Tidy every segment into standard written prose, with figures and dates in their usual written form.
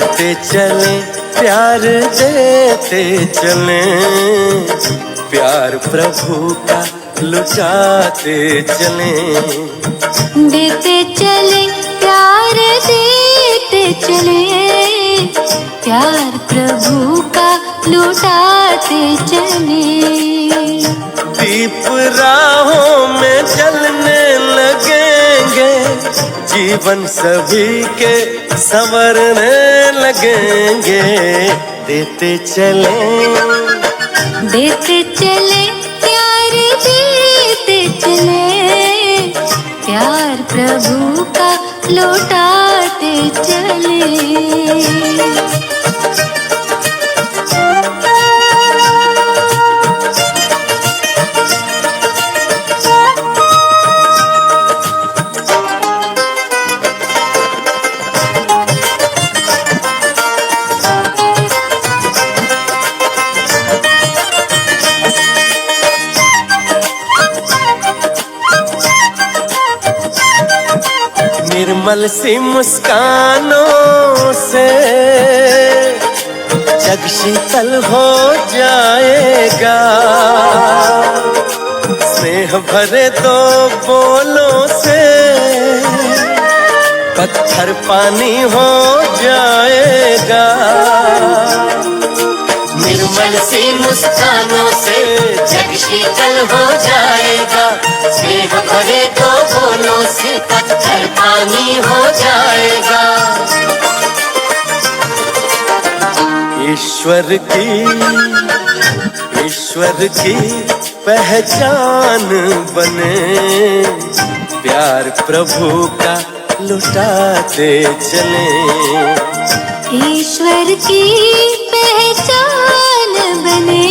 देते चले प्यार देते चले, प्यार प्रभु का लुटाते चले। देते चले प्यार देते चले, प्यार प्रभु का लुटाते चले। दीप राहों में जलने लगेंगे, जीवन सभी के संवरने लगेंगे। देते चले प्यार देते चले, प्यार प्रभु का लौटाते चले। निर्मल सी मुस्कानों से जग शीतल हो जाएगा, स्नेह भरे दो बोलों से पत्थर पानी हो जाएगा। निर्मल सी मुस्कानों से जग शीतल हो जाएगा, स्नेह भरे दो बोलों से पत्थर पानी हो जाएगा। ईश्वर की पहचान बने, प्यार प्रभु का लुटाते चले। ईश्वर की पहचान बने,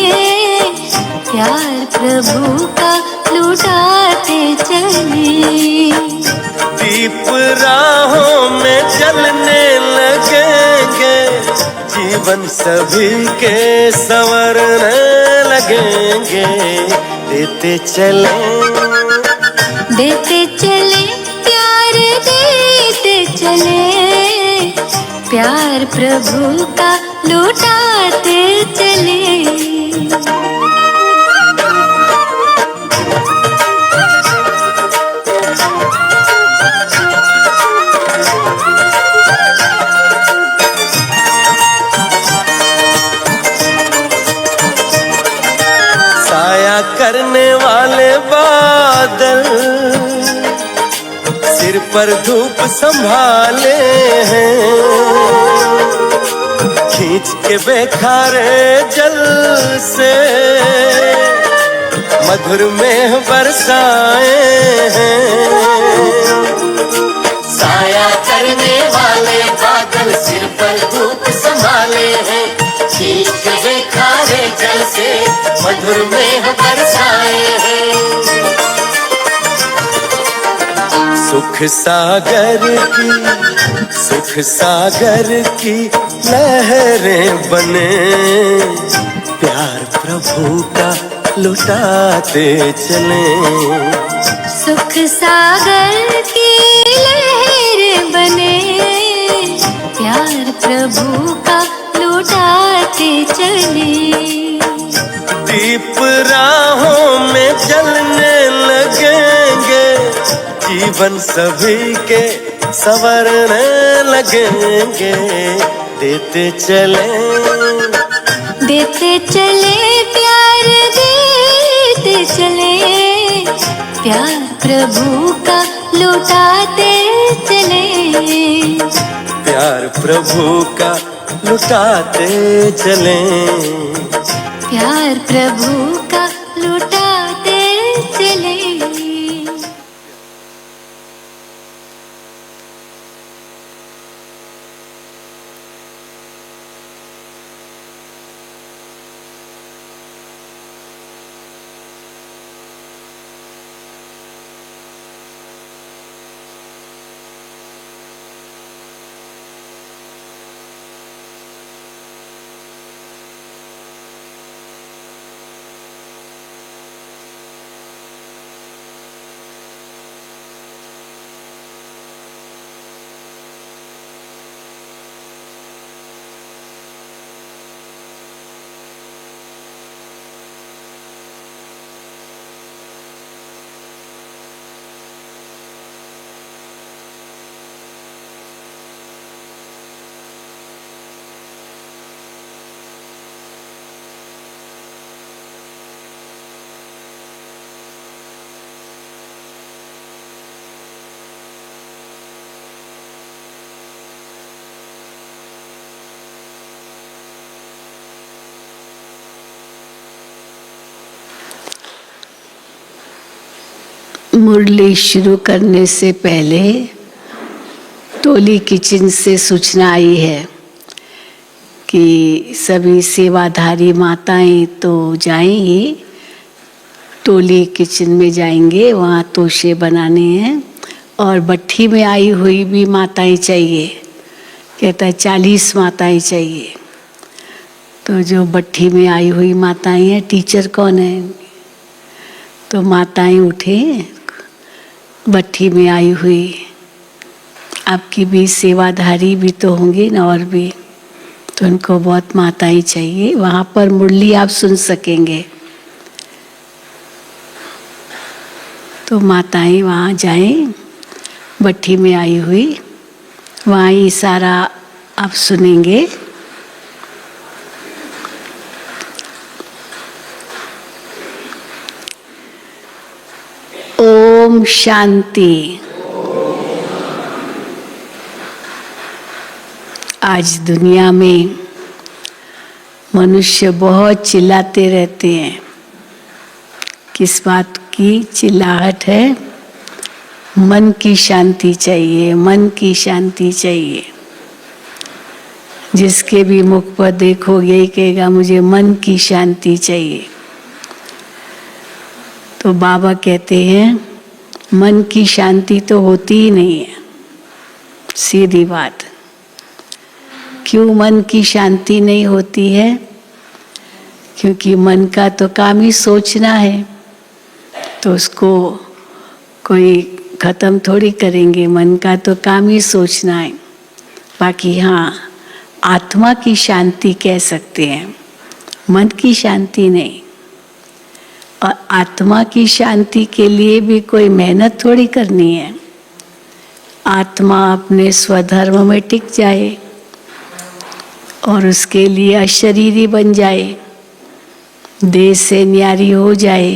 प्यार प्रभु का लुटाते चले। दीप राहों में जलने लगेंगे, जीवन सभी के संवरने लगेंगे। देते चले प्यार देते चले, प्यार प्रभु का लुटाते चले। साया करने वाले बादल सिर पर धूप संभाले हैं, खींच के बेखारे जल से मधुर मेह बरसाए हैं। साया करने वाले बादल सिर पर धूप संभाले हैं, खींच के बेखारे जल से मधुर मेह बरसाए हैं। सुख सागर की लहरें बने, प्यार प्रभु का लुटाते चले। सुख सागर की लहर बने, प्यार प्रभु का लुटाते चले। दीप राहों में जलने लगेंगे, जीवन सभी के संवरने लगेंगे। देते चले प्यार देते चले, प्यार प्रभु का लुटाते चले। प्यार प्रभु का लुटाते चले। प्यार प्रभु का लुटाते चले। मुरली शुरू करने से पहले टोली किचन से सूचना आई है कि सभी सेवाधारी माताएं तो जाएंगी, टोली किचन में जाएंगे, वहाँ तोशे बनाने हैं और भट्ठी में आई हुई भी माताएं चाहिए। कहता है 40 माताएं चाहिए। तो जो भट्ठी में आई हुई माताएं हैं, टीचर कौन है? तो माताएं उठे, भट्ठी में आई हुई आपकी भी सेवाधारी भी तो होंगी ना, और भी तो उनको बहुत माताएं चाहिए। वहाँ पर मुरली आप सुन सकेंगे। तो माताएं वहाँ जाएं, भट्ठी में आई हुई, वहाँ ही सारा आप सुनेंगे। ओम शांति। आज दुनिया में मनुष्य बहुत चिल्लाते रहते हैं। किस बात की चिल्लाहट है? मन की शांति चाहिए, मन की शांति चाहिए। जिसके भी मुख पर देखो यही कहेगा मुझे मन की शांति चाहिए। तो बाबा कहते हैं मन की शांति तो होती ही नहीं है, सीधी बात। क्यों मन की शांति नहीं होती है? क्योंकि मन का तो काम ही सोचना है, तो उसको कोई खत्म थोड़ी करेंगे। मन का तो काम ही सोचना है। बाकी हाँ, आत्मा की शांति कह सकते हैं, मन की शांति नहीं। और आत्मा की शांति के लिए भी कोई मेहनत थोड़ी करनी है। आत्मा अपने स्वधर्म में टिक जाए और उसके लिए अशरीरी बन जाए, देह से न्यारी हो जाए।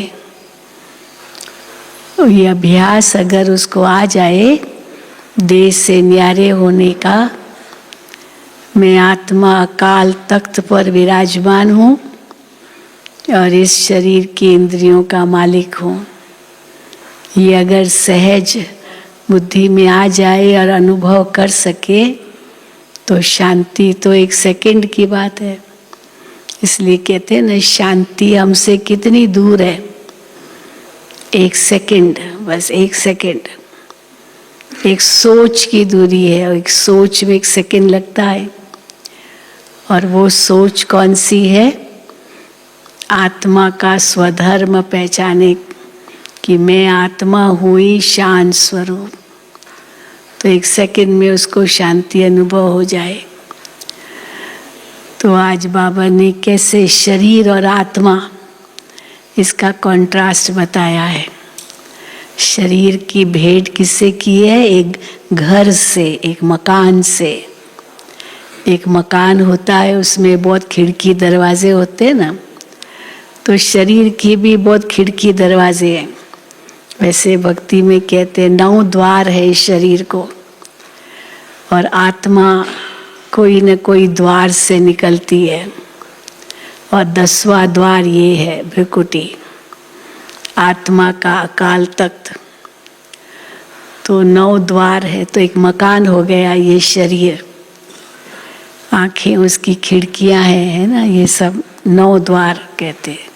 ये अभ्यास अगर उसको आ जाए देह से न्यारे होने का, मैं आत्मा अकाल तख्त पर विराजमान हूँ और इस शरीर की इंद्रियों का मालिक हूँ, ये अगर सहज बुद्धि में आ जाए और अनुभव कर सके तो शांति तो 1 सेकंड की बात है। इसलिए कहते हैं ना, शांति हमसे कितनी दूर है। 1 सेकंड, बस 1 सेकंड, एक सोच की दूरी है। और एक सोच में 1 सेकंड लगता है। और वो सोच कौन सी है? आत्मा का स्वधर्म पहचाने कि मैं आत्मा हुई शान स्वरूप। तो 1 सेकंड में उसको शांति अनुभव हो जाए। तो आज बाबा ने कैसे शरीर और आत्मा इसका कंट्रास्ट बताया है। शरीर की भेंट किससे की है? एक घर से, एक मकान से। एक मकान होता है, उसमें बहुत खिड़की दरवाजे होते हैं ना, तो शरीर की भी बहुत खिड़की दरवाजे हैं। वैसे भक्ति में कहते हैं 9 द्वार है इस शरीर को, और आत्मा कोई न कोई द्वार से निकलती है। और 10वां द्वार ये है भ्रिकुटी, आत्मा का अकाल तख्त। तो 9 द्वार है, तो एक मकान हो गया ये शरीर। आंखें उसकी खिड़कियां हैं, है ना, ये सब 9 द्वार कहते हैं।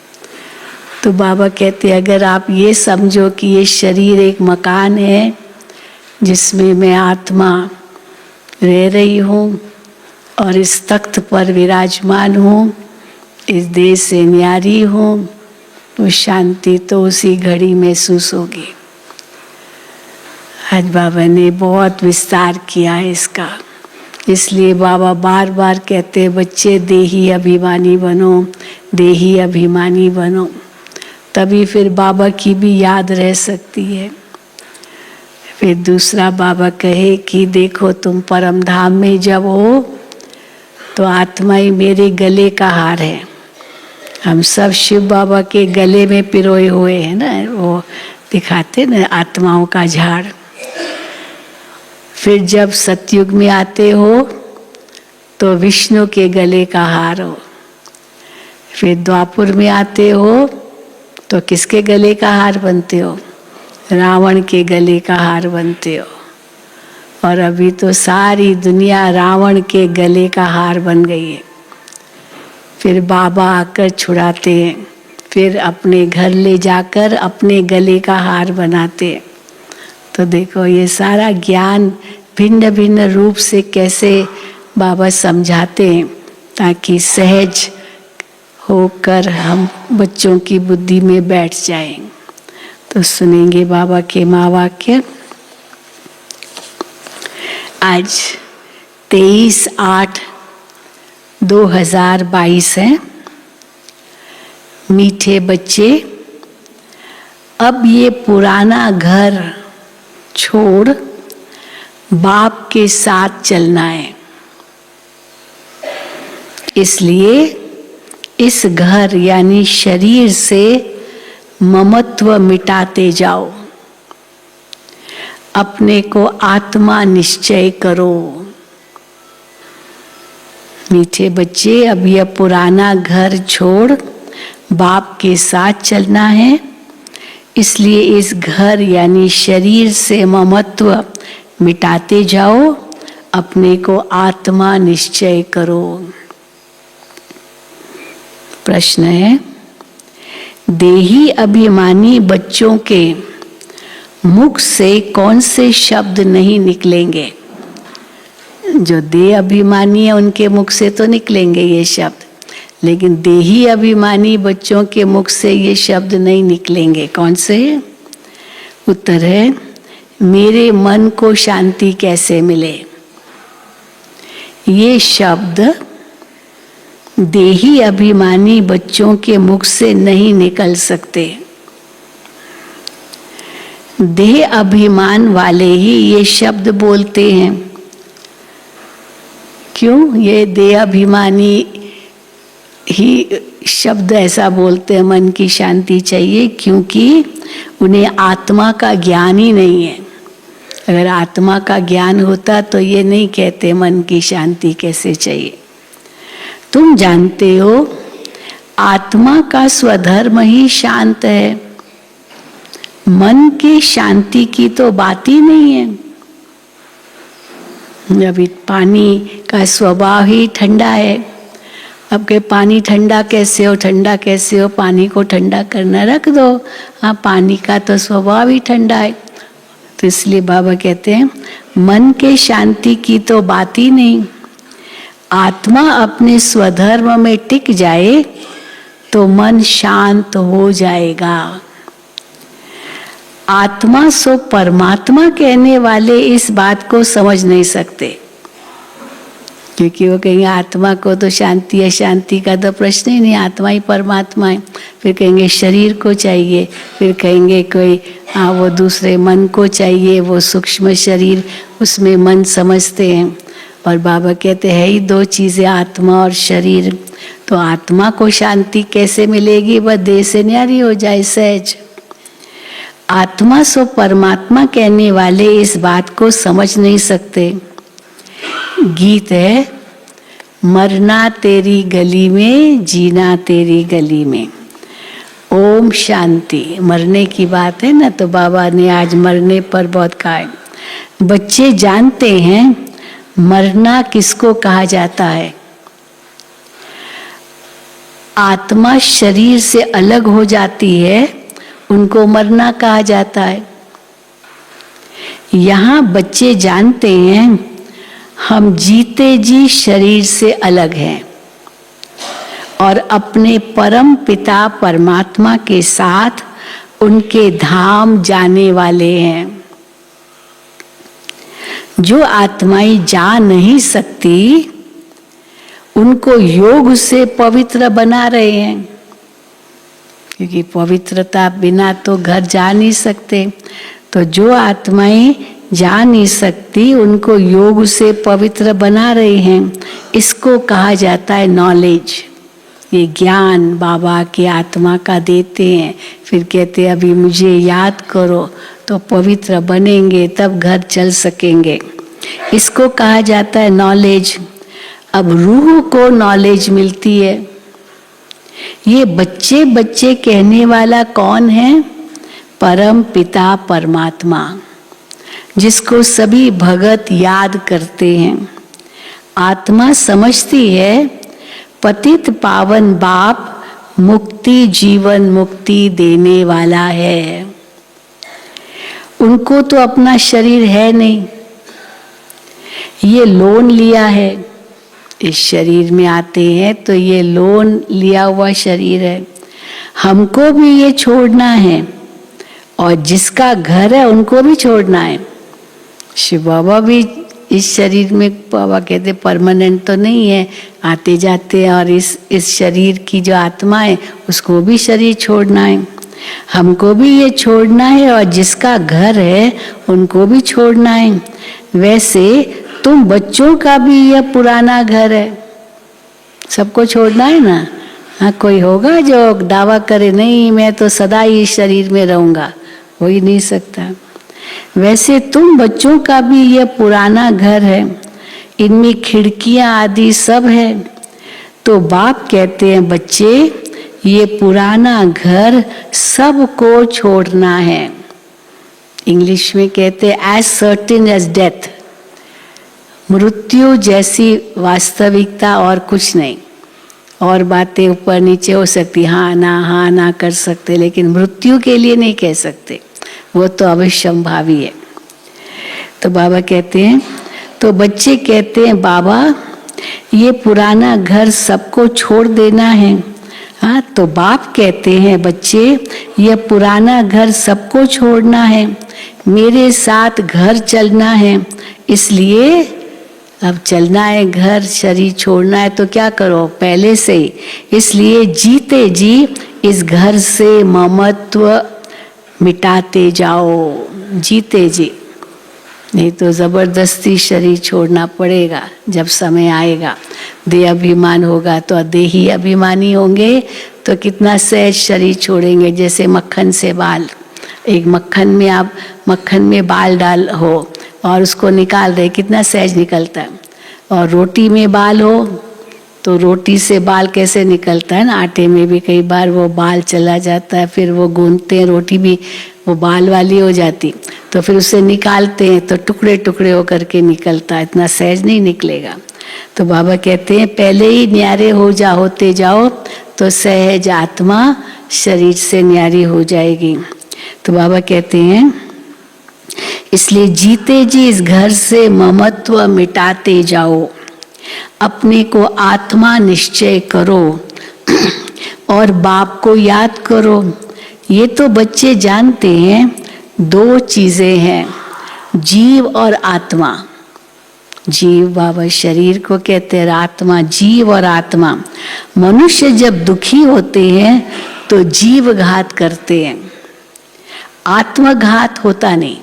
तो बाबा कहते हैं अगर आप ये समझो कि ये शरीर एक मकान है जिसमें मैं आत्मा रह रही हूँ और इस तख्त पर विराजमान हूँ, इस देह से न्यारी हूँ, तो शांति तो उसी घड़ी महसूस होगी। आज बाबा ने बहुत विस्तार किया है इसका। इसलिए बाबा बार बार कहते हैं बच्चे देही अभिमानी बनो, देही अभिमानी बनो, तभी फिर बाबा की भी याद रह सकती है। फिर दूसरा बाबा कहे कि देखो तुम परम धाम में जब हो तो आत्मा ही मेरे गले का हार है। हम सब शिव बाबा के गले में पिरोए हुए हैं ना, वो दिखाते ना आत्माओं का झाड़। फिर जब सतयुग में आते हो तो विष्णु के गले का हार हो। फिर द्वापुर में आते हो तो किसके गले का हार बनते हो? रावण के गले का हार बनते हो, और अभी तो सारी दुनिया रावण के गले का हार बन गई है। फिर बाबा आकर छुड़ाते हैं, फिर अपने घर ले जाकर अपने गले का हार बनाते हैं। तो देखो ये सारा ज्ञान भिन्न भिन्न रूप से कैसे बाबा समझाते हैं, ताकि सहज होकर हम बच्चों की बुद्धि में बैठ जाएं। तो सुनेंगे बाबा के महावाक्य। आज 23/8/2022 है। मीठे बच्चे, अब ये पुराना घर छोड़ बाप के साथ चलना है। इसलिए इस घर यानी शरीर से ममत्व मिटाते जाओ, अपने को आत्मा निश्चय करो। मीठे बच्चे, अब यह पुराना घर छोड़ बाप के साथ चलना है। इसलिए इस घर यानी शरीर से ममत्व मिटाते जाओ, अपने को आत्मा निश्चय करो। प्रश्न है, देही अभिमानी बच्चों के मुख से कौन से शब्द नहीं निकलेंगे? जो देह अभिमानी है उनके मुख से तो निकलेंगे ये शब्द, लेकिन देही अभिमानी बच्चों के मुख से ये शब्द नहीं निकलेंगे। कौन से? उत्तर है, मेरे मन को शांति कैसे मिले। ये शब्द देही अभिमानी बच्चों के मुख से नहीं निकल सकते। देह अभिमान वाले ही ये शब्द बोलते हैं। क्यों? ये देह अभिमानी ही शब्द ऐसा बोलते हैं, मन की शांति चाहिए, क्योंकि उन्हें आत्मा का ज्ञान ही नहीं है। अगर आत्मा का ज्ञान होता तो ये नहीं कहते मन की शांति कैसे चाहिए। तुम जानते हो आत्मा का स्वधर्म ही शांत है, मन की शांति की तो बात ही नहीं है। अभी पानी का स्वभाव ही ठंडा है। अब के पानी ठंडा कैसे हो, ठंडा कैसे हो, पानी को ठंडा करना रख दो। हाँ, पानी का तो स्वभाव ही ठंडा है। तो इसलिए बाबा कहते हैं मन के शांति की तो बात ही नहीं। आत्मा अपने स्वधर्म में टिक जाए तो मन शांत हो जाएगा। आत्मा सो परमात्मा कहने वाले इस बात को समझ नहीं सकते, क्योंकि वो कहेंगे आत्मा को तो शांति है, शांति का तो प्रश्न ही नहीं, आत्मा ही परमात्मा है। फिर कहेंगे शरीर को चाहिए, फिर कहेंगे कोई वो दूसरे मन को चाहिए, वो सूक्ष्म शरीर, उसमें मन समझते हैं। और बाबा कहते हैं ही दो चीजें, आत्मा और शरीर। तो आत्मा को शांति कैसे मिलेगी? वह देह से न्यारी हो जाए सहज। आत्मा सो परमात्मा कहने वाले इस बात को समझ नहीं सकते। गीत है, मरना तेरी गली में, जीना तेरी गली में। ओम शांति। मरने की बात है ना, तो बाबा ने आज मरने पर बहुत कहा है। बच्चे जानते हैं मरना किसको कहा जाता है। आत्मा शरीर से अलग हो जाती है, उनको मरना कहा जाता है। यहाँ बच्चे जानते हैं हम जीते जी शरीर से अलग हैं और अपने परम पिता परमात्मा के साथ उनके धाम जाने वाले हैं। जो आत्माएं जा नहीं सकती उनको योग से पवित्र बना रहे हैं, क्योंकि पवित्रता बिना तो घर जा नहीं सकते। तो जो आत्माएं जा नहीं सकती उनको योग से पवित्र बना रहे हैं। इसको कहा जाता है नॉलेज। ये ज्ञान बाबा की आत्मा का देते हैं, फिर कहते हैं अभी मुझे याद करो तो पवित्र बनेंगे, तब घर चल सकेंगे। इसको कहा जाता है नॉलेज। अब रूह को नॉलेज मिलती है। ये बच्चे बच्चे कहने वाला कौन है? परम पिता परमात्मा, जिसको सभी भगत याद करते हैं। आत्मा समझती है पतित पावन बाप मुक्ति जीवन मुक्ति देने वाला है। उनको तो अपना शरीर है नहीं, ये लोन लिया है। इस शरीर में आते हैं तो ये लोन लिया हुआ शरीर है। हमको भी ये छोड़ना है और जिसका घर है उनको भी छोड़ना है। शिव बाबा भी इस शरीर में, बाबा कहते परमानेंट तो नहीं है, आते जाते हैं। और इस शरीर की जो आत्मा है उसको भी शरीर छोड़ना है, हमको भी ये छोड़ना है और जिसका घर है उनको भी छोड़ना है। वैसे तुम बच्चों का भी यह पुराना घर है, सबको छोड़ना है ना। हाँ, कोई होगा जो दावा करे नहीं मैं तो सदा ही इस शरीर में रहूंगा, हो ही नहीं सकता। वैसे तुम बच्चों का भी यह पुराना घर है, इनमें खिड़कियां आदि सब है। तो बाप कहते हैं बच्चे ये पुराना घर सबको छोड़ना है। इंग्लिश में कहते हैं एज सर्टेन एज डेथ, मृत्यु जैसी वास्तविकता और कुछ नहीं। और बातें ऊपर नीचे हो सकती, हाँ ना कर सकते, लेकिन मृत्यु के लिए नहीं कह सकते, वो तो अवश्यंभावी है। तो बाबा कहते हैं, तो बच्चे कहते हैं बाबा ये पुराना घर सबको छोड़ देना है। हाँ, तो बाप कहते हैं बच्चे ये पुराना घर सबको छोड़ना है, मेरे साथ घर चलना है। इसलिए अब चलना है घर, शरीर छोड़ना है तो क्या करो पहले से ही। इसलिए जीते जी इस घर से ममत्व मिटाते जाओ, जीते जी, नहीं तो जबरदस्ती शरीर छोड़ना पड़ेगा जब समय आएगा। देह अभिमान होगा तो देही अभिमानी होंगे तो कितना सहज शरीर छोड़ेंगे। जैसे मक्खन से बाल, एक मक्खन में आप मक्खन में बाल डाल हो और उसको निकाल रहे, कितना सहज निकलता है। और रोटी में बाल हो तो रोटी से बाल कैसे निकलता है ना, आटे में भी कई बार वो बाल चला जाता है, फिर वो गूंथते हैं, रोटी भी वो बाल वाली हो जाती, तो फिर उसे निकालते हैं तो टुकड़े टुकड़े होकर के निकलता है, इतना सहज नहीं निकलेगा। तो बाबा कहते हैं पहले ही न्यारे होते जाओ तो सहज आत्मा शरीर से न्यारी हो जाएगी। तो बाबा कहते हैं इसलिए जीते जी इस घर से ममत्व मिटाते जाओ, अपने को आत्मा निश्चय करो और बाप को याद करो। ये तो बच्चे जानते हैं दो चीजें हैं, जीव और आत्मा। जीव बाबा शरीर को कहते हैं, आत्मा, जीव और आत्मा। मनुष्य जब दुखी होते हैं तो जीव घात करते हैं, आत्मघात होता नहीं।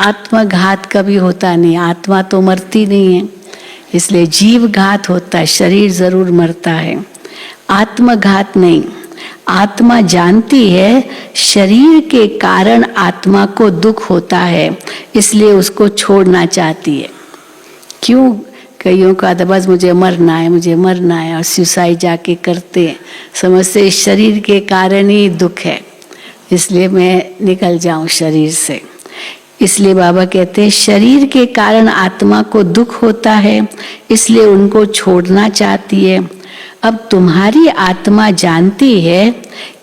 आत्मघात कभी होता नहीं, आत्मा तो मरती नहीं है, इसलिए जीव घात होता है, शरीर जरूर मरता है, आत्मघात नहीं। आत्मा जानती है शरीर के कारण आत्मा को दुख होता है, इसलिए उसको छोड़ना चाहती है। क्यों? कईयों का तो बस मुझे मरना है और सुसाइड जाके करते हैं, समझते शरीर के कारण ही दुख है, इसलिए मैं निकल जाऊं शरीर से। इसलिए बाबा कहते हैं शरीर के कारण आत्मा को दुख होता है, इसलिए उनको छोड़ना चाहती है। अब तुम्हारी आत्मा जानती है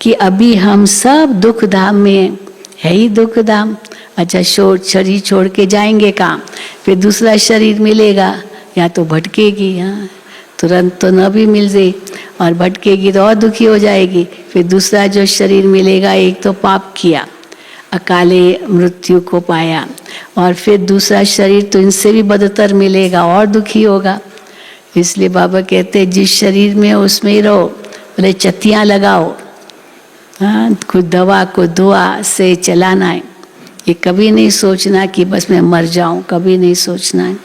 कि अभी हम सब दुख धाम में है ही दुख धाम। अच्छा, शरीर छोड़ के जाएंगे कहाँ? फिर दूसरा शरीर मिलेगा, या तो भटकेगी, हाँ तुरंत तो न भी मिल जाए, और भटकेगी तो और दुखी हो जाएगी। फिर दूसरा जो शरीर मिलेगा, एक तो पाप किया, अकाले मृत्यु को पाया, और फिर दूसरा शरीर तो इनसे भी बदतर मिलेगा और दुखी होगा। इसलिए बाबा कहते हैं जिस शरीर में हो उसमें ही रहो, बोले चत्तियाँ लगाओ, हाँ कुछ दवा को दुआ से चलाना है। ये कभी नहीं सोचना कि बस मैं मर जाऊं, कभी नहीं सोचना है।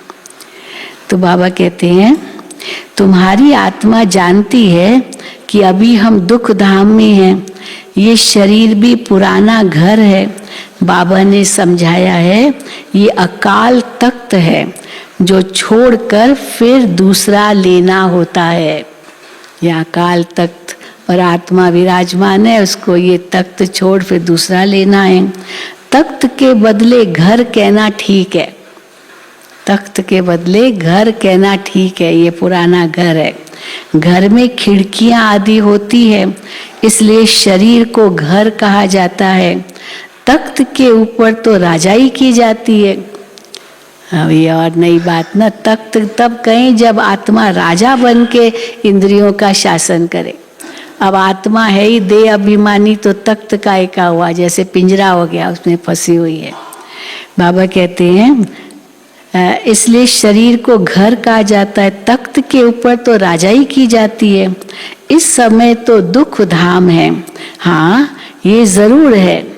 तो बाबा कहते हैं तुम्हारी आत्मा जानती है कि अभी हम दुख धाम में हैं, ये शरीर भी पुराना घर है। बाबा ने समझाया है ये अकाल तख्त है जो छोड़कर फिर दूसरा लेना होता है। यह अकाल तख्त और आत्मा विराजमान है, उसको ये तख्त छोड़ फिर दूसरा लेना है। तख्त के बदले घर कहना ठीक है, तख्त के बदले घर कहना ठीक है। ये पुराना घर है, घर में खिड़कियां आदि होती है, इसलिए शरीर को घर कहा जाता है। तख्त के ऊपर तो राजाई की जाती है। अब ये और नई बात ना, तख्त तब कहें जब आत्मा राजा बन के इंद्रियों का शासन करे। अब आत्मा है ही देह अभिमानी, तो तख्त का एका हुआ, जैसे पिंजरा हो गया, उसमें फंसी हुई है। बाबा कहते हैं इसलिए शरीर को घर कहा जाता है। तख्त के ऊपर तो राजाई की जाती है। इस समय तो दुख धाम है। हाँ, ये जरूर है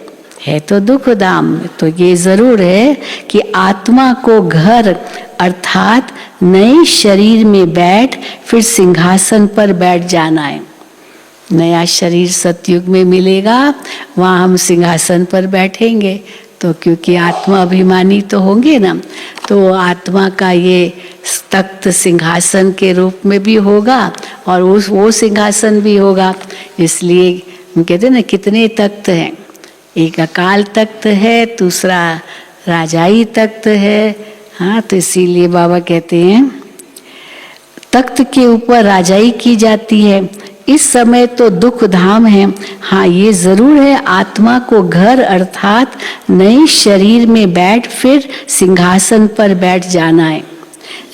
तो दुख धाम, तो ये जरूर है कि आत्मा को घर अर्थात नए शरीर में बैठ फिर सिंहासन पर बैठ जाना है। नया शरीर सतयुग में मिलेगा, वहाँ हम सिंहासन पर बैठेंगे। तो क्योंकि आत्मा अभिमानी तो होंगे ना, तो आत्मा का ये तख्त सिंहासन के रूप में भी होगा और वो सिंहासन भी होगा। इसलिए हम कहते हैं ना, कितने तख्त हैं, एक अकाल तख्त है, दूसरा राजाई तख्त है। हाँ, तो इसीलिए बाबा कहते हैं तख्त के ऊपर राजाई की जाती है। इस समय तो दुख धाम है। हाँ, ये जरूर है, आत्मा को घर अर्थात नए शरीर में बैठ फिर सिंहासन पर बैठ जाना है,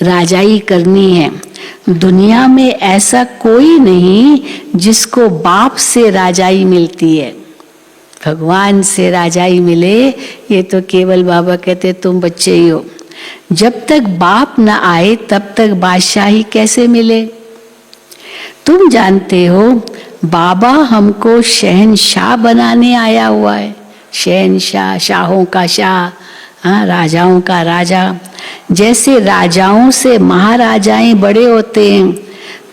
राजाई करनी है। दुनिया में ऐसा कोई नहीं जिसको बाप से राजाई मिलती है। भगवान से राजाई मिले, ये तो केवल बाबा कहते तुम बच्चे ही हो। जब तक बाप न आए तब तक बादशाही कैसे मिले? तुम जानते हो बाबा हमको शहनशाह बनाने आया हुआ है। शहनशाह, शाहों का शाह, हाँ, राजाओं का राजा। जैसे राजाओं से महाराजाएं बड़े होते हैं,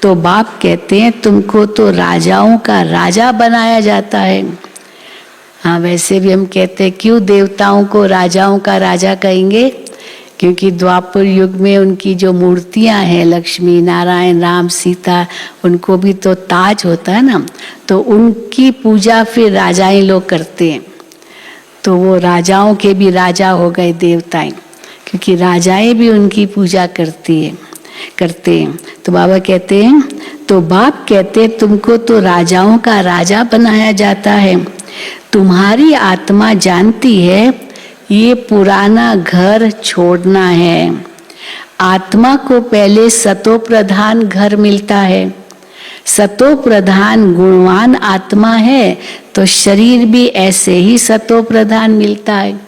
तो बाप कहते हैं तुमको तो राजाओं का राजा बनाया जाता है। हाँ, वैसे भी हम कहते हैं क्यों देवताओं को राजाओं का राजा कहेंगे? क्योंकि द्वापर युग में उनकी जो मूर्तियां हैं, लक्ष्मी नारायण राम सीता, उनको भी तो ताज होता है ना, तो उनकी पूजा फिर राजाएं लोग करते हैं। तो वो राजाओं के भी राजा हो गए देवताएं, क्योंकि राजाएं भी उनकी पूजा करते हैं। तो बाबा कहते हैं, तो बाप कहते हैं तुमको तो राजाओं का राजा बनाया जाता है। तुम्हारी आत्मा जानती है ये पुराना घर छोड़ना है। आत्मा को पहले सतो प्रधान घर मिलता है। सतो प्रधान गुणवान आत्मा है, तो शरीर भी ऐसे ही सतो प्रधान मिलता है।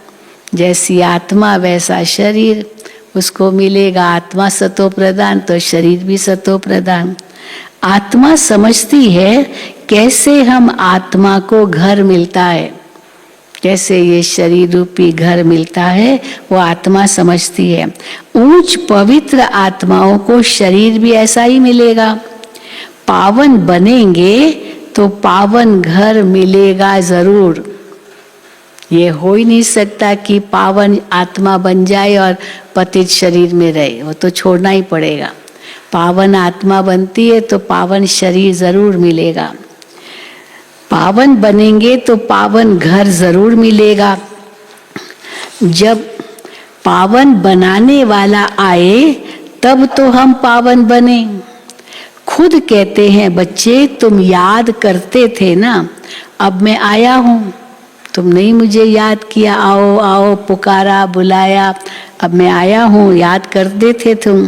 जैसी आत्मा वैसा शरीर उसको मिलेगा। आत्मा सतो प्रधान तो शरीर भी सतो प्रधान। आत्मा समझती है कैसे हम आत्मा को घर मिलता है, कैसे ये शरीर रूपी घर मिलता है, वो आत्मा समझती है। ऊंच पवित्र आत्माओं को शरीर भी ऐसा ही मिलेगा। पावन बनेंगे तो पावन घर मिलेगा जरूर। ये हो ही नहीं सकता कि पावन आत्मा बन जाए और पतित शरीर में रहे, वो तो छोड़ना ही पड़ेगा। पावन आत्मा बनती है तो पावन शरीर जरूर मिलेगा। पावन बनेंगे तो पावन घर जरूर मिलेगा। जब पावन बनाने वाला आए तब तो हम पावन बने। खुद कहते हैं बच्चे तुम याद करते थे ना, अब मैं आया हूँ, तुम नहीं मुझे याद किया, आओ आओ पुकारा बुलाया, अब मैं आया हूँ, याद करते थे तुम।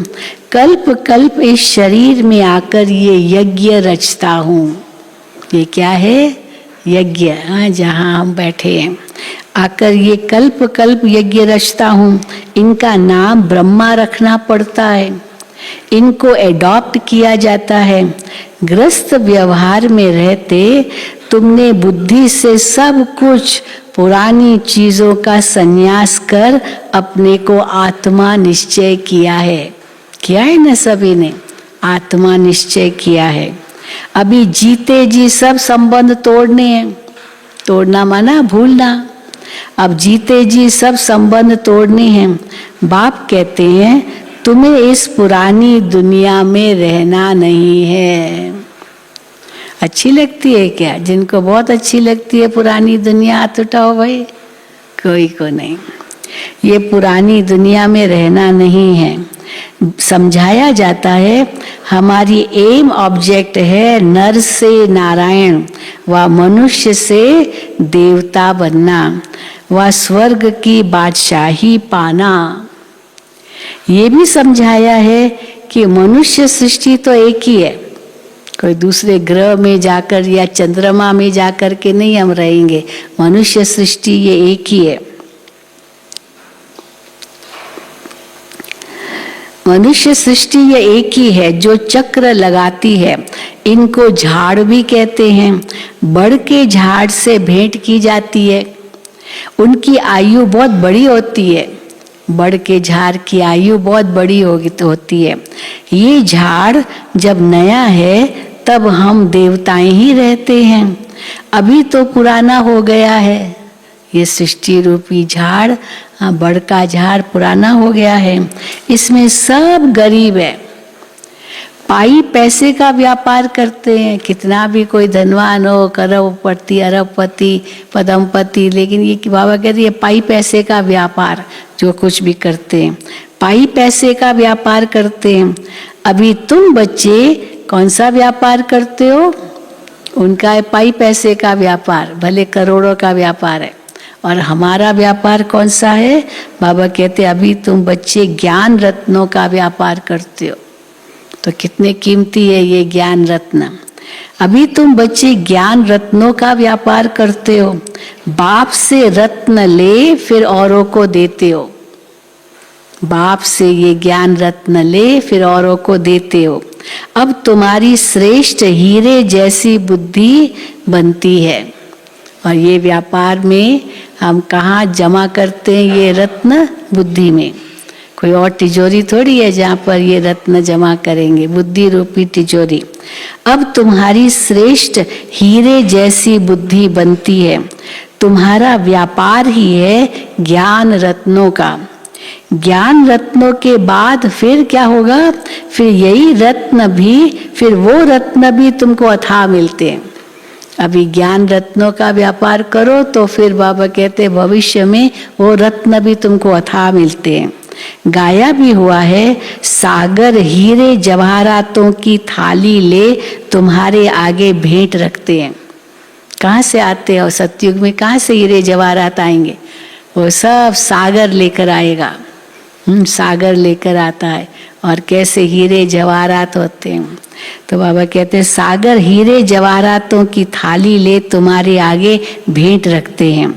कल्प कल्प इस शरीर में आकर ये यज्ञ रचता हूँ। ये क्या है? यज्ञ। हाँ, जहाँ हम बैठे हैं आकर ये कल्प कल्प यज्ञ रचता हूँ। इनका नाम ब्रह्मा रखना पड़ता है, इनको एडॉप्ट किया जाता है। ग्रस्त व्यवहार में रहते तुमने बुद्धि से सब कुछ पुरानी चीजों का संन्यास कर अपने को आत्मा निश्चय किया है। किया है ना, सभी ने आत्मा निश्चय किया है। अभी जीते जी सब संबंध तोड़ने हैं। तोड़ना माना भूलना। अब जीते जी सब संबंध तोड़ने हैं। बाप कहते हैं तुम्हें इस पुरानी दुनिया में रहना नहीं है। अच्छी लगती है क्या? जिनको बहुत अच्छी लगती है पुरानी दुनिया, हाथ उठाओ भाई। कोई को नहीं। ये पुरानी दुनिया में रहना नहीं है। समझाया जाता है हमारी एम ऑब्जेक्ट है नर से नारायण व मनुष्य से देवता बनना व स्वर्ग की बादशाही पाना। ये भी समझाया है कि मनुष्य सृष्टि तो एक ही है, कोई दूसरे ग्रह में जाकर या चंद्रमा में जाकर के नहीं हम रहेंगे। मनुष्य सृष्टि ये एक ही है। मनुष्य सृष्टि ये एक ही है जो चक्र लगाती है। इनको झाड़ भी कहते हैं। बड़ के झाड़ से भेंट की जाती है। उनकी आयु बहुत बड़ी होती है। बड़ के झाड़ की आयु बहुत बड़ी होती है। ये झाड़ जब नया है तब हम देवताएं ही रहते हैं। अभी तो पुराना हो गया है। ये सृष्टि रूपी झाड़, बड़ का झाड़ पुराना हो गया है। इसमें सब गरीब है। पाई पैसे का व्यापार करते हैं। कितना भी कोई धनवान हो, करोड़पति, अरबपति, पद्मपति, लेकिन ये बाबा कहते हैं पाई पैसे का व्यापार जो कुछ भी करते हैं, पाई पैसे का व्यापार करते हैं। अभी तुम बच्चे कौन सा व्यापार करते हो? उनका है पाई पैसे का व्यापार, भले करोड़ों का व्यापार है। और हमारा व्यापार कौन सा है? बाबा कहते अभी तुम बच्चे ज्ञान रत्नों का व्यापार करते हो। तो कितने कीमती है ये ज्ञान रत्न। अभी तुम बच्चे ज्ञान रत्नों का व्यापार करते हो। बाप से रत्न ले फिर औरों को देते हो। बाप से ये ज्ञान रत्न ले फिर औरों को देते हो। अब तुम्हारी श्रेष्ठ हीरे जैसी बुद्धि बनती है। और ये व्यापार में हम कहाँ जमा करते हैं ये रत्न? बुद्धि में। कोई और तिजोरी थोड़ी है जहाँ पर ये रत्न जमा करेंगे, बुद्धि रूपी तिजोरी। अब तुम्हारी श्रेष्ठ हीरे जैसी बुद्धि बनती है। तुम्हारा व्यापार ही है ज्ञान रत्नों का। ज्ञान रत्नों के बाद फिर क्या होगा? फिर यही रत्न भी, फिर वो रत्न भी तुमको अथाह मिलते हैं। अभी ज्ञान रत्नों का व्यापार करो तो फिर बाबा कहते भविष्य में वो रत्न भी तुमको अथाह मिलते हैं। गाया भी हुआ है, सागर हीरे जवाहरातों की थाली ले तुम्हारे आगे भेंट रखते हैं। कहाँ से आते हैं? और सतयुग में कहाँ से हीरे जवाहरात आएंगे? वो सब सागर लेकर आएगा। सागर लेकर आता है। और कैसे हीरे जवाहरात होते हैं। तो बाबा कहते हैं सागर हीरे जवाहरातों की थाली ले तुम्हारे आगे भेंट रखते हैं।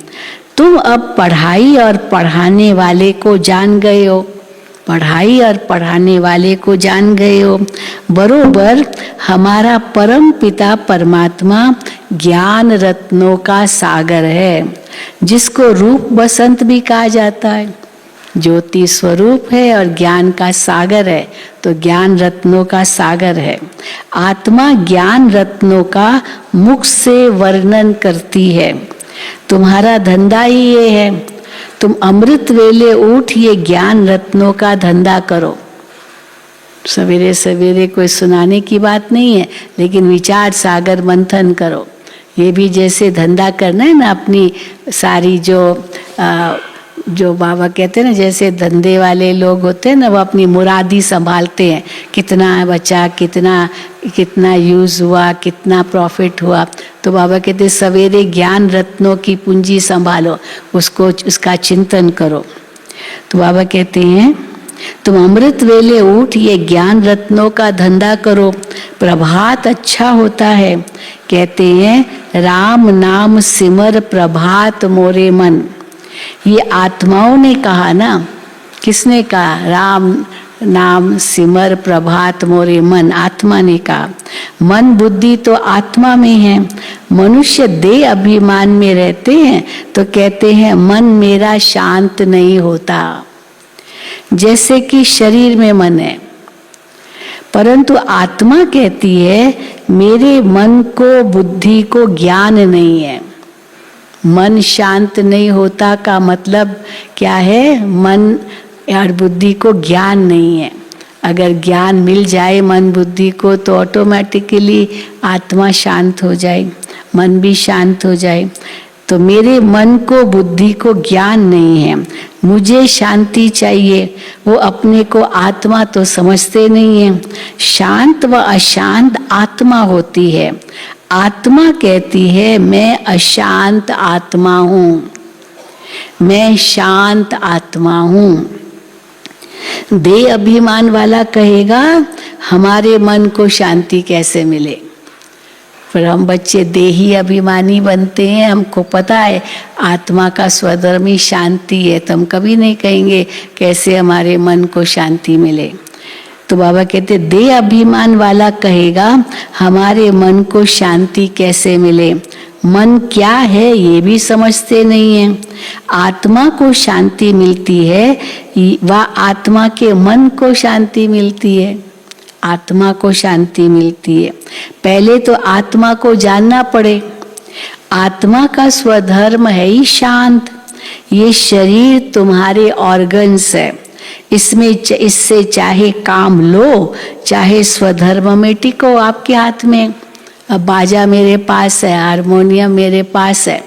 तुम अब पढ़ाई और पढ़ाने वाले को जान गए हो। पढ़ाई और पढ़ाने वाले को जान गए हो। बरोबर हमारा परम पिता परमात्मा ज्ञान रत्नों का सागर है, जिसको रूप बसंत भी कहा जाता है। ज्योति स्वरूप है और ज्ञान का सागर है, तो ज्ञान रत्नों का सागर है। आत्मा ज्ञान रत्नों का मुख से वर्णन करती है। तुम्हारा धंधा ही ये है। तुम अमृत वेले उठ ये ज्ञान रत्नों का धंधा करो। सवेरे सवेरे कोई सुनाने की बात नहीं है, लेकिन विचार सागर मंथन करो। ये भी जैसे धंधा करना है ना, अपनी सारी जो बाबा कहते हैं ना, जैसे धंधे वाले लोग होते हैं ना, वो अपनी मुरादी संभालते हैं। कितना बचा, कितना यूज हुआ, कितना प्रॉफिट हुआ। तो बाबा कहते हैं सवेरे ज्ञान रत्नों की पूंजी संभालो, उसका चिंतन करो। तो बाबा कहते हैं तुम अमृत वेले उठ ये ज्ञान रत्नों का धंधा करो। प्रभात अच्छा होता है। कहते हैं राम नाम सिमर प्रभात मोरे मन। ये आत्माओं ने कहा ना। किसने कहा? राम नाम सिमर प्रभात मोरे मन, आत्मा ने कहा। मन बुद्धि तो आत्मा में है। मनुष्य देह अभिमान में रहते हैं तो कहते हैं मन मेरा शांत नहीं होता। जैसे कि शरीर में मन है, परंतु आत्मा कहती है मेरे मन को, बुद्धि को ज्ञान नहीं है। मन शांत नहीं होता का मतलब क्या है? मन और बुद्धि को ज्ञान नहीं है। अगर ज्ञान मिल जाए मन बुद्धि को तो ऑटोमेटिकली आत्मा शांत हो जाए, मन भी शांत हो जाए। तो मेरे मन को बुद्धि को ज्ञान नहीं है, मुझे शांति चाहिए। वो अपने को आत्मा तो समझते नहीं है। शांत व अशांत आत्मा होती है। आत्मा कहती है मैं अशांत आत्मा हूँ, मैं शांत आत्मा हूँ। देह अभिमान वाला कहेगा हमारे मन को शांति कैसे मिले। पर हम बच्चे देही अभिमानी बनते हैं, हमको पता है आत्मा का स्वधर्मी शांति है, तो हम कभी नहीं कहेंगे कैसे हमारे मन को शांति मिले। तो बाबा कहते देह अभिमान वाला कहेगा हमारे मन को शांति कैसे मिले। मन क्या है ये भी समझते नहीं है। आत्मा को शांति मिलती है व आत्मा के मन को शांति मिलती है। आत्मा को शांति मिलती है। पहले तो आत्मा को जानना पड़े। आत्मा का स्वधर्म है ही शांत। ये शरीर तुम्हारे ऑर्गन्स है, इससे चाहे काम लो चाहे स्वधर्म में टिको, आपके हाथ में। अब बाजा मेरे पास है, हारमोनियम मेरे पास है,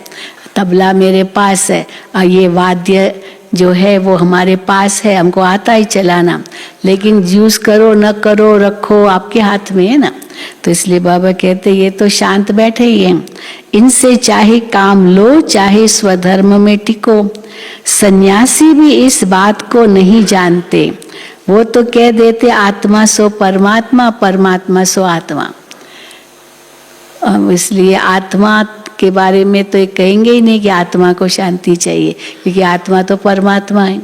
तबला मेरे पास है, और ये वाद्य जो है वो हमारे पास है, हमको आता ही चलाना, लेकिन यूज करो न करो रखो आपके हाथ में है ना। तो इसलिए बाबा कहते ये तो शांत बैठे ही हैं, इनसे चाहे काम लो चाहे स्वधर्म में टिको। सन्यासी भी इस बात को नहीं जानते, वो तो कह देते आत्मा सो परमात्मा, परमात्मा सो आत्मा। इसलिए आत्मा के बारे में तो ये कहेंगे ही नहीं कि आत्मा को शांति चाहिए, क्योंकि आत्मा तो परमात्मा है।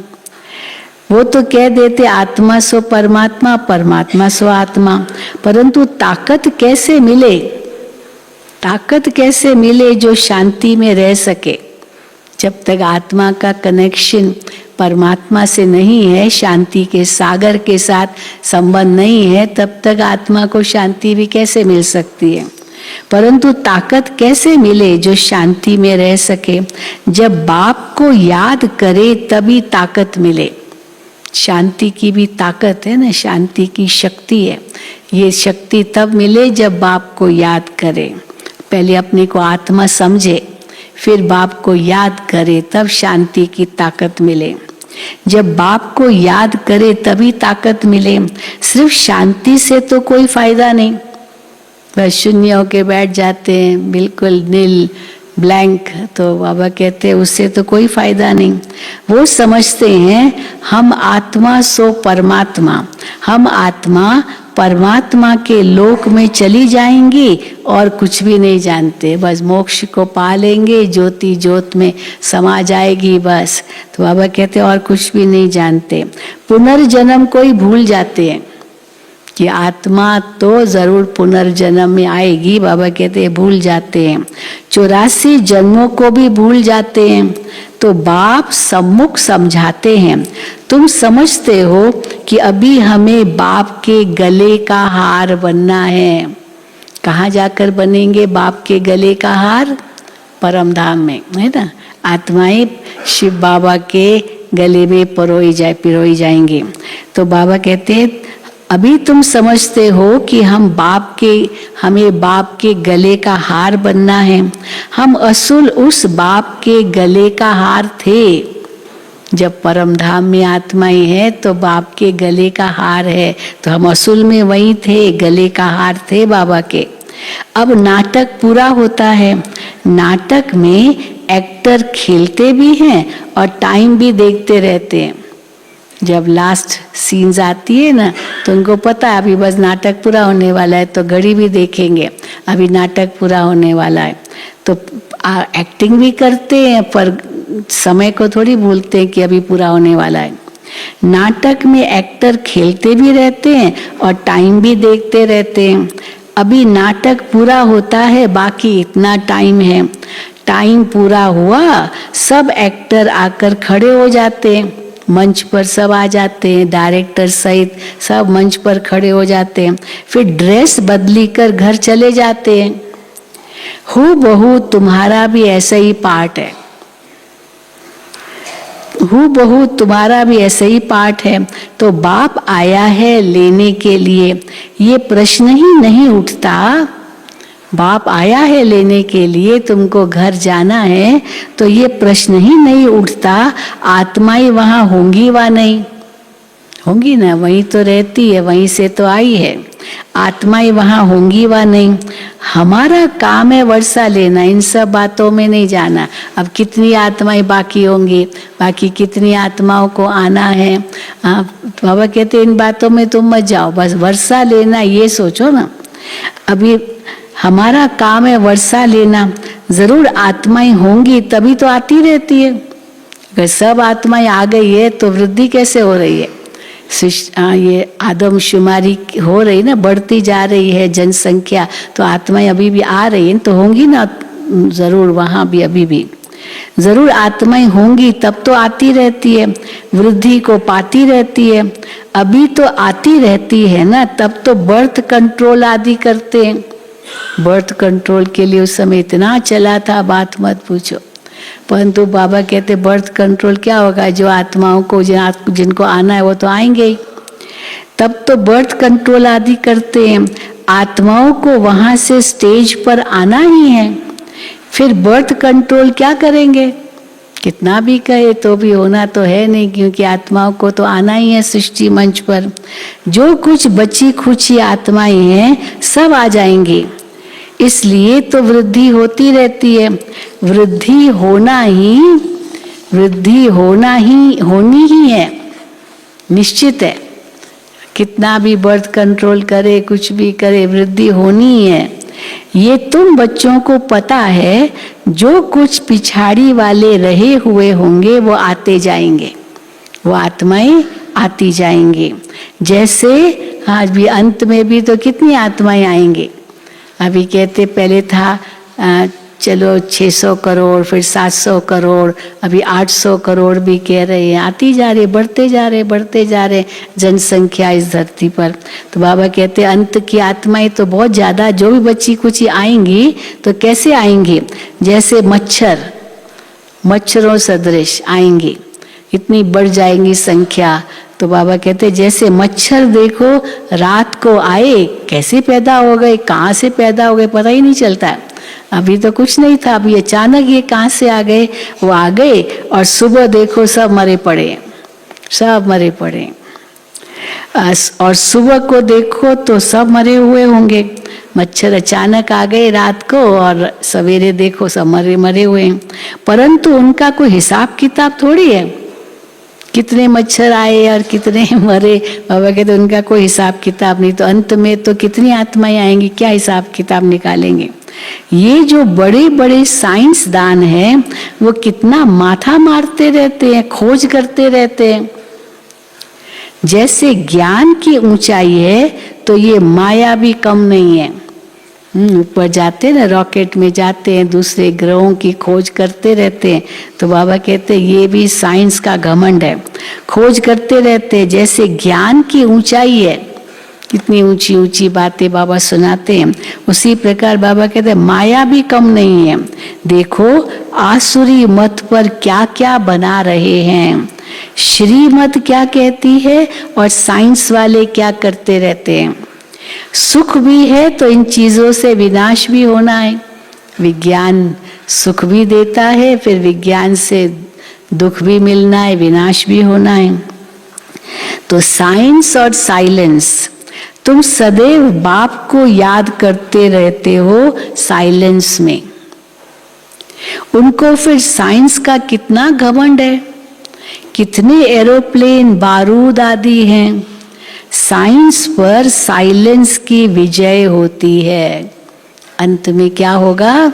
वो तो कह देते आत्मा सो परमात्मा, परमात्मा सो आत्मा। परंतु ताकत कैसे मिले, ताकत कैसे मिले जो शांति में रह सके। जब तक आत्मा का कनेक्शन परमात्मा से नहीं है, शांति के सागर के साथ संबंध नहीं है, तब तक आत्मा को शांति भी कैसे मिल सकती है। परंतु ताकत कैसे मिले जो शांति में रह सके। जब बाप को याद करे तभी ताकत मिले। शांति की भी ताकत है ना, शांति की शक्ति है। ये शक्ति तब मिले जब बाप को याद करे। पहले अपने को आत्मा समझे, फिर बाप को याद करे, तब शांति की ताकत मिले। जब बाप को याद करे तभी ताकत मिले। सिर्फ शांति से तो कोई फायदा नहीं, बस शून्य होके बैठ जाते हैं, बिल्कुल नील ब्लैंक। तो बाबा कहते हैं उससे तो कोई फायदा नहीं। वो समझते हैं हम आत्मा सो परमात्मा, हम आत्मा परमात्मा के लोक में चली जाएंगी और कुछ भी नहीं जानते, बस मोक्ष को पा लेंगे, ज्योति ज्योत में समा जाएगी बस। तो बाबा कहते हैं और कुछ भी नहीं जानते। पुनर्जन्म को ही भूल जाते हैं कि आत्मा तो जरूर पुनर्जन्म में आएगी, बाबा कहते हैं भूल जाते हैं। 84 जन्मों को भी भूल जाते हैं। तो बाप सम्मुख समझाते हैं, तुम समझते हो कि अभी हमें बाप के गले का हार बनना है। कहाँ जाकर बनेंगे बाप के गले का हार? परम धाम में, है ना। आत्माएं शिव बाबा के गले में पिरोई जाएंगे। तो बाबा कहते हैं अभी तुम समझते हो कि हमें बाप के गले का हार बनना है। हम असूल उस बाप के गले का हार थे। जब परम धाम में आत्माएं हैं तो बाप के गले का हार है, तो हम असूल में वही थे, गले का हार थे बाबा के। अब नाटक पूरा होता है। नाटक में एक्टर खेलते भी हैं और टाइम भी देखते रहते हैं। जब लास्ट सीन्स आती है ना तो उनको पता है अभी बस नाटक पूरा होने वाला है, तो घड़ी भी देखेंगे अभी नाटक पूरा होने वाला है। तो एक्टिंग भी करते हैं पर समय को थोड़ी भूलते हैं कि अभी पूरा होने वाला है। नाटक में एक्टर खेलते भी रहते हैं और टाइम भी देखते रहते हैं। अभी नाटक पूरा होता है, बाकी इतना टाइम है। टाइम पूरा हुआ, सब एक्टर आकर खड़े हो जाते हैं, मंच पर सब आ जाते हैं, डायरेक्टर सहित सब मंच पर खड़े हो जाते हैं। फिर ड्रेस बदली कर घर चले जाते हैं। हूबहू तुम्हारा भी ऐसा ही पार्ट है। हूबहू तुम्हारा भी ऐसे ही पाठ है। तो बाप आया है लेने के लिए, ये प्रश्न ही नहीं उठता। बाप आया है लेने के लिए, तुमको घर जाना है, तो ये प्रश्न ही नहीं उठता आत्माएं वहां होंगी व नहीं होंगी ना, वहीं तो रहती है, वहीं से तो आई है। आत्माएं वहां होंगी व नहीं। हमारा काम है वर्षा लेना, इन सब बातों में नहीं जाना। अब कितनी आत्माएं बाकी होंगी, बाकी कितनी आत्माओं को आना है, बाबा कहते इन बातों में तुम मत जाओ, बस वर्षा लेना ये सोचो ना। अभी हमारा काम है वर्षा लेना। जरूर आत्माएं होंगी तभी तो आती रहती है। अगर सब आत्माएं आ गई है तो वृद्धि कैसे हो रही है? ये आदमशुमारी हो रही ना, बढ़ती जा रही है जनसंख्या, तो आत्माएं अभी भी आ रही हैं, तो होंगी ना जरूर वहां भी, अभी भी जरूर आत्माएं होंगी, तब तो आती रहती है, वृद्धि को पाती रहती है। अभी तो आती रहती है ना, तब तो बर्थ कंट्रोल आदि करते हैं। बर्थ कंट्रोल के लिए उस समय इतना चला था, बात मत पूछो। परंतु बाबा कहते बर्थ कंट्रोल क्या होगा, जो आत्माओं को जिनको आना है वो तो आएंगे ही। तब तो बर्थ कंट्रोल आदि करते हैं। आत्माओं को वहां से स्टेज पर आना ही है, फिर बर्थ कंट्रोल क्या करेंगे? कितना भी कहे तो भी होना तो है नहीं, क्योंकि आत्माओं को तो आना ही है सृष्टि मंच पर। जो कुछ बची खुची आत्माएं हैं सब आ जाएंगी, इसलिए तो वृद्धि होती रहती है। वृद्धि होनी ही है, निश्चित है। कितना भी बर्थ कंट्रोल करे, कुछ भी करे, वृद्धि होनी ही है। ये तुम बच्चों को पता है, जो कुछ पिछाड़ी वाले रहे हुए होंगे वो आते जाएंगे, वो आत्माएं आती जाएंगी। जैसे आज भी अंत में भी तो कितनी आत्माएं आएंगी। अभी कहते पहले था चलो 600 करोड़, फिर 700 करोड़, अभी 800 करोड़ भी कह रहे हैं। आती जा रहे, बढ़ते जा रहे जनसंख्या इस धरती पर। तो बाबा कहते अंत की आत्माएं तो बहुत ज्यादा, जो भी बच्ची कुछ आएंगी तो कैसे आएंगी? जैसे मच्छरों सदृश आएंगी, इतनी बढ़ जाएंगी संख्या। तो बाबा कहते जैसे मच्छर देखो रात को आए, कैसे पैदा हो गए, कहाँ से पैदा हो गए पता ही नहीं चलता। अभी तो कुछ नहीं था, अभी अचानक ये कहाँ से आ गए, वो आ गए और सुबह देखो सब मरे पड़े, सब मरे पड़े। और सुबह को देखो तो सब मरे हुए होंगे। मच्छर अचानक आ गए रात को और सवेरे देखो सब मरे हुए हैं। परंतु उनका कोई हिसाब किताब थोड़ी है, कितने मच्छर आए और कितने मरे। बाबा कहते उनका कोई हिसाब किताब नहीं। तो अंत में तो कितनी आत्माएं आएंगी, क्या हिसाब किताब निकालेंगे? ये जो बड़े बड़े साइंसदान हैं वो कितना माथा मारते रहते हैं, खोज करते रहते हैं। जैसे ज्ञान की ऊंचाई है तो ये माया भी कम नहीं है। ऊपर जाते ना, रॉकेट में जाते हैं, दूसरे ग्रहों की खोज करते रहते हैं। तो बाबा कहते हैं ये भी साइंस का घमंड है, खोज करते रहते हैं। जैसे ज्ञान की ऊंचाई है, कितनी ऊंची ऊंची बातें बाबा सुनाते हैं, उसी प्रकार बाबा कहते हैं माया भी कम नहीं है। देखो आसुरी मत पर क्या क्या बना रहे हैं, श्रीमत क्या कहती है और साइंस वाले क्या करते रहते हैं। सुख भी है तो इन चीजों से विनाश भी होना है। विज्ञान सुख भी देता है, फिर विज्ञान से दुख भी मिलना है, विनाश भी होना है। तो साइंस और साइलेंस, तुम सदैव बाप को याद करते रहते हो साइलेंस में। उनको फिर साइंस का कितना घमंड है, कितने एरोप्लेन बारूद आदि हैं। साइंस पर साइलेंस की विजय होती है। अंत में क्या होगा,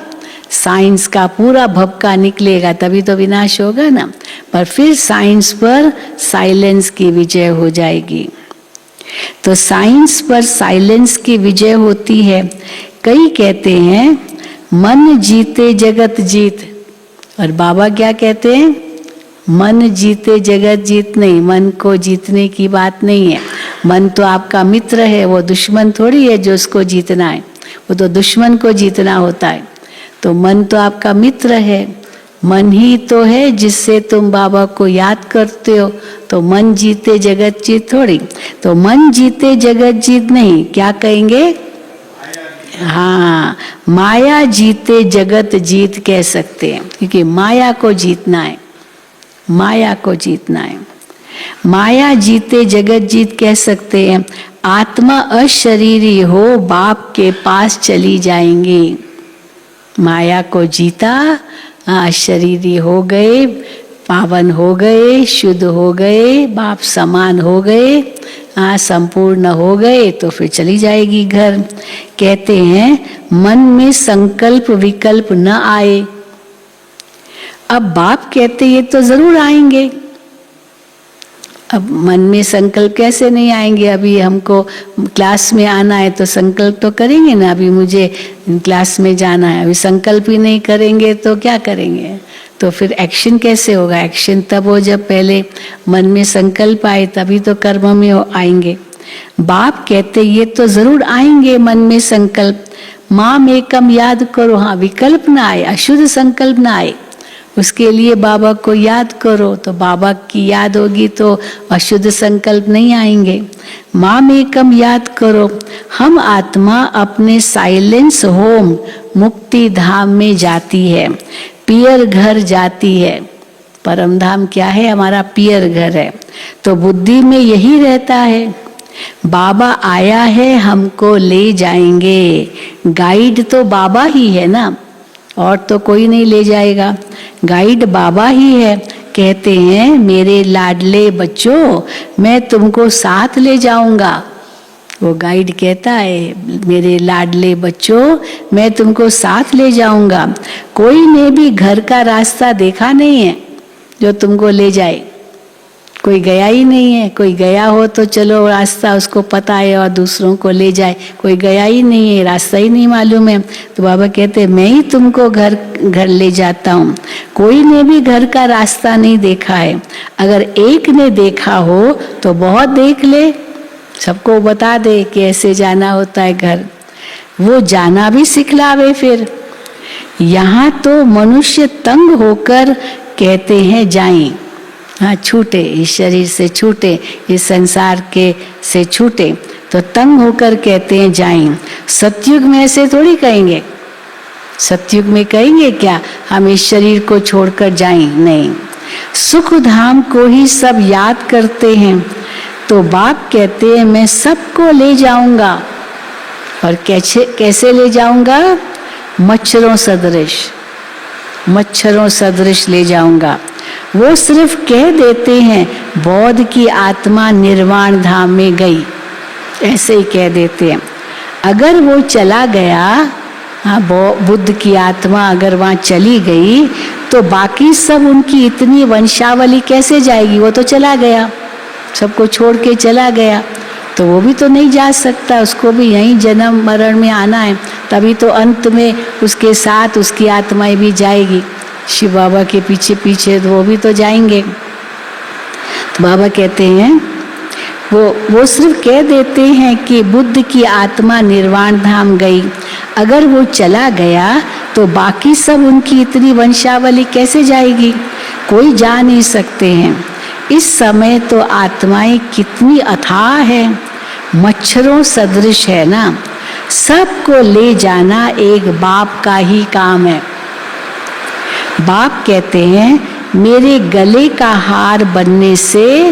साइंस का पूरा भपका निकलेगा, तभी तो विनाश होगा ना। पर फिर साइंस पर साइलेंस की विजय हो जाएगी। तो साइंस पर साइलेंस की विजय होती है। कई कहते हैं मन जीते जगत जीत, और बाबा क्या कहते हैं, मन जीते जगत जीत नहीं। मन को जीतने की बात नहीं है। मन तो आपका मित्र है, वो दुश्मन थोड़ी है जो उसको जीतना है, वो तो दुश्मन को जीतना होता है। तो मन तो आपका मित्र है, मन ही तो है जिससे तुम बाबा को याद करते हो। तो मन जीते जगत जीत थोड़ी, तो मन जीते जगत जीत नहीं, क्या कहेंगे? हाँ, माया जीते जगत जीत कह सकते हैं, क्योंकि माया को जीतना है, माया को जीतना है। माया जीते जगत जीत कह सकते हैं। आत्मा अशरीरी हो बाप के पास चली जाएंगी। माया को जीता, अशरीरी हो गए, पावन हो गए, शुद्ध हो गए, बाप समान हो गए, संपूर्ण हो गए, तो फिर चली जाएगी घर। कहते हैं मन में संकल्प विकल्प न आए। अब बाप कहते ये तो जरूर आएंगे। अब मन में संकल्प कैसे नहीं आएंगे? अभी हमको क्लास में आना है तो संकल्प तो करेंगे ना, अभी मुझे क्लास में जाना है, अभी संकल्प ही नहीं करेंगे तो क्या करेंगे? तो फिर एक्शन कैसे होगा? एक्शन तब हो जब पहले मन में संकल्प आए, तभी तो कर्म में आएंगे। बाप कहते ये तो जरूर आएंगे मन में संकल्प। माम एकम याद करो, हाँ विकल्प ना आए, अशुद्ध संकल्प ना आए, उसके लिए बाबा को याद करो। तो बाबा की याद होगी तो अशुद्ध संकल्प नहीं आएंगे। माम एकम याद करो। हम आत्मा अपने साइलेंस होम मुक्ति धाम में जाती है, पियर घर जाती है। परम धाम क्या है? हमारा पियर घर है। तो बुद्धि में यही रहता है, बाबा आया है हमको ले जाएंगे। गाइड तो बाबा ही है ना, और तो कोई नहीं ले जाएगा, गाइड बाबा ही है। कहते हैं मेरे लाडले बच्चों मैं तुमको साथ ले जाऊंगा। वो गाइड कहता है मेरे लाडले बच्चों मैं तुमको साथ ले जाऊंगा। कोई ने भी घर का रास्ता देखा नहीं है जो तुमको ले जाए, कोई गया ही नहीं है। कोई गया हो तो चलो रास्ता उसको पता है और दूसरों को ले जाए, कोई गया ही नहीं है, रास्ता ही नहीं मालूम है। तो बाबा कहते हैं मैं ही तुमको घर ले जाता हूँ। कोई ने भी घर का रास्ता नहीं देखा है, अगर एक ने देखा हो तो बहुत देख ले, सबको बता दे कि ऐसे जाना होता है घर, वो जाना भी सिखलावे। फिर यहाँ तो मनुष्य तंग होकर कहते हैं जाएं, हाँ छूटे, इस शरीर से छूटे, इस संसार के से छूटे, तो तंग होकर कहते हैं जाएं। सतयुग में ऐसे थोड़ी कहेंगे, सतयुग में कहेंगे क्या हम इस शरीर को छोड़कर जाएं? नहीं, सुख धाम को ही सब याद करते हैं। तो बाप कहते हैं मैं सबको ले जाऊंगा। और कैसे ले जाऊंगा? मच्छरों सदृश, मच्छरों सदृश ले जाऊंगा। वो सिर्फ कह देते हैं बौद्ध की आत्मा निर्वाण धाम में गई, ऐसे ही कह देते हैं। अगर वो चला गया, हाँ बुद्ध की आत्मा अगर वहाँ चली गई तो बाकी सब उनकी इतनी वंशावली कैसे जाएगी? वो तो चला गया, सबको छोड़ के चला गया, तो वो भी तो नहीं जा सकता, उसको भी यहीं जन्म मरण में आना है, तभी तो अंत में उसके साथ उसकी आत्माएं भी जाएगी। शिव बाबा के पीछे पीछे तो वो भी तो जाएंगे। तो बाबा कहते हैं वो सिर्फ कह देते हैं कि बुद्ध की आत्मा निर्वाण धाम गई। अगर वो चला गया तो बाकी सब उनकी इतनी वंशावली कैसे जाएगी? कोई जा नहीं सकते हैं। इस समय तो आत्माएं कितनी अथाह है, मच्छरों सदृश है ना। सबको ले जाना एक बाप का ही काम है। बाप कहते हैं मेरे गले का हार बनने से,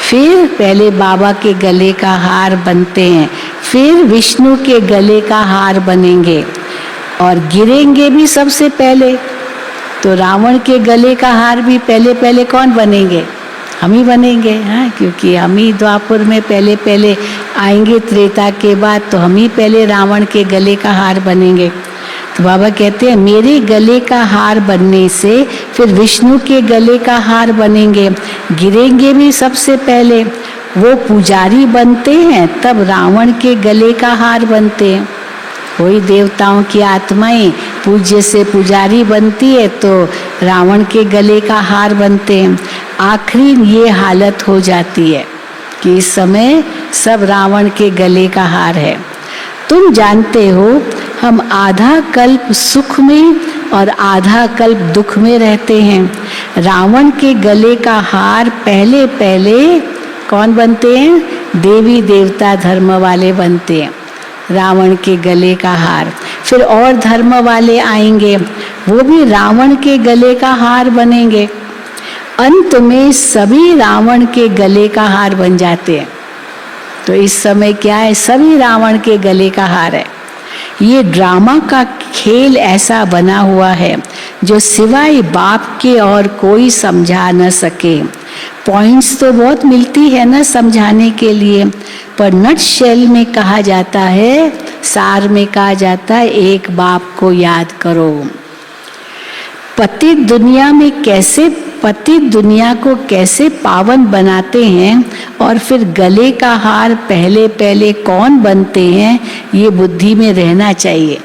फिर पहले बाबा के गले का हार बनते हैं, फिर विष्णु के गले का हार बनेंगे और गिरेंगे भी सबसे पहले। तो रावण के गले का हार भी पहले पहले कौन बनेंगे? हम ही बनेंगे, हाँ, क्योंकि हम ही द्वापर में पहले पहले आएंगे, त्रेता के बाद तो हम ही पहले रावण के गले का हार बनेंगे। तो बाबा कहते हैं मेरे गले का हार बनने से फिर विष्णु के गले का हार बनेंगे, गिरेंगे भी सबसे पहले। वो पुजारी बनते हैं तब रावण के गले का हार बनते हैं। कोई देवताओं की आत्माएं पूज्य से पुजारी बनती है तो रावण के गले का हार बनते हैं। आखिरी ये हालत हो जाती है कि इस समय सब रावण के गले का हार है। तुम जानते हो हम आधा कल्प सुख में और आधा कल्प दुख में रहते हैं। रावण के गले का हार पहले पहले कौन बनते हैं? देवी देवता धर्म वाले बनते हैं, रावण के गले का हार। फिर और धर्म वाले आएंगे, वो भी रावण के गले का हार बनेंगे। अंत में सभी रावण के गले का हार बन जाते हैं। तो इस समय क्या है? सभी रावण के गले का हार है। ये ड्रामा का खेल ऐसा बना हुआ है जो सिवाय बाप के और कोई समझा न सके। पॉइंट्स तो बहुत मिलती है ना समझाने के लिए, पर नट शेल में कहा जाता है, सार में कहा जाता है, एक बाप को याद करो। पतित दुनिया को कैसे पावन बनाते हैं और फिर गले का हार पहले पहले कौन बनते हैं, ये बुद्धि में रहना चाहिए।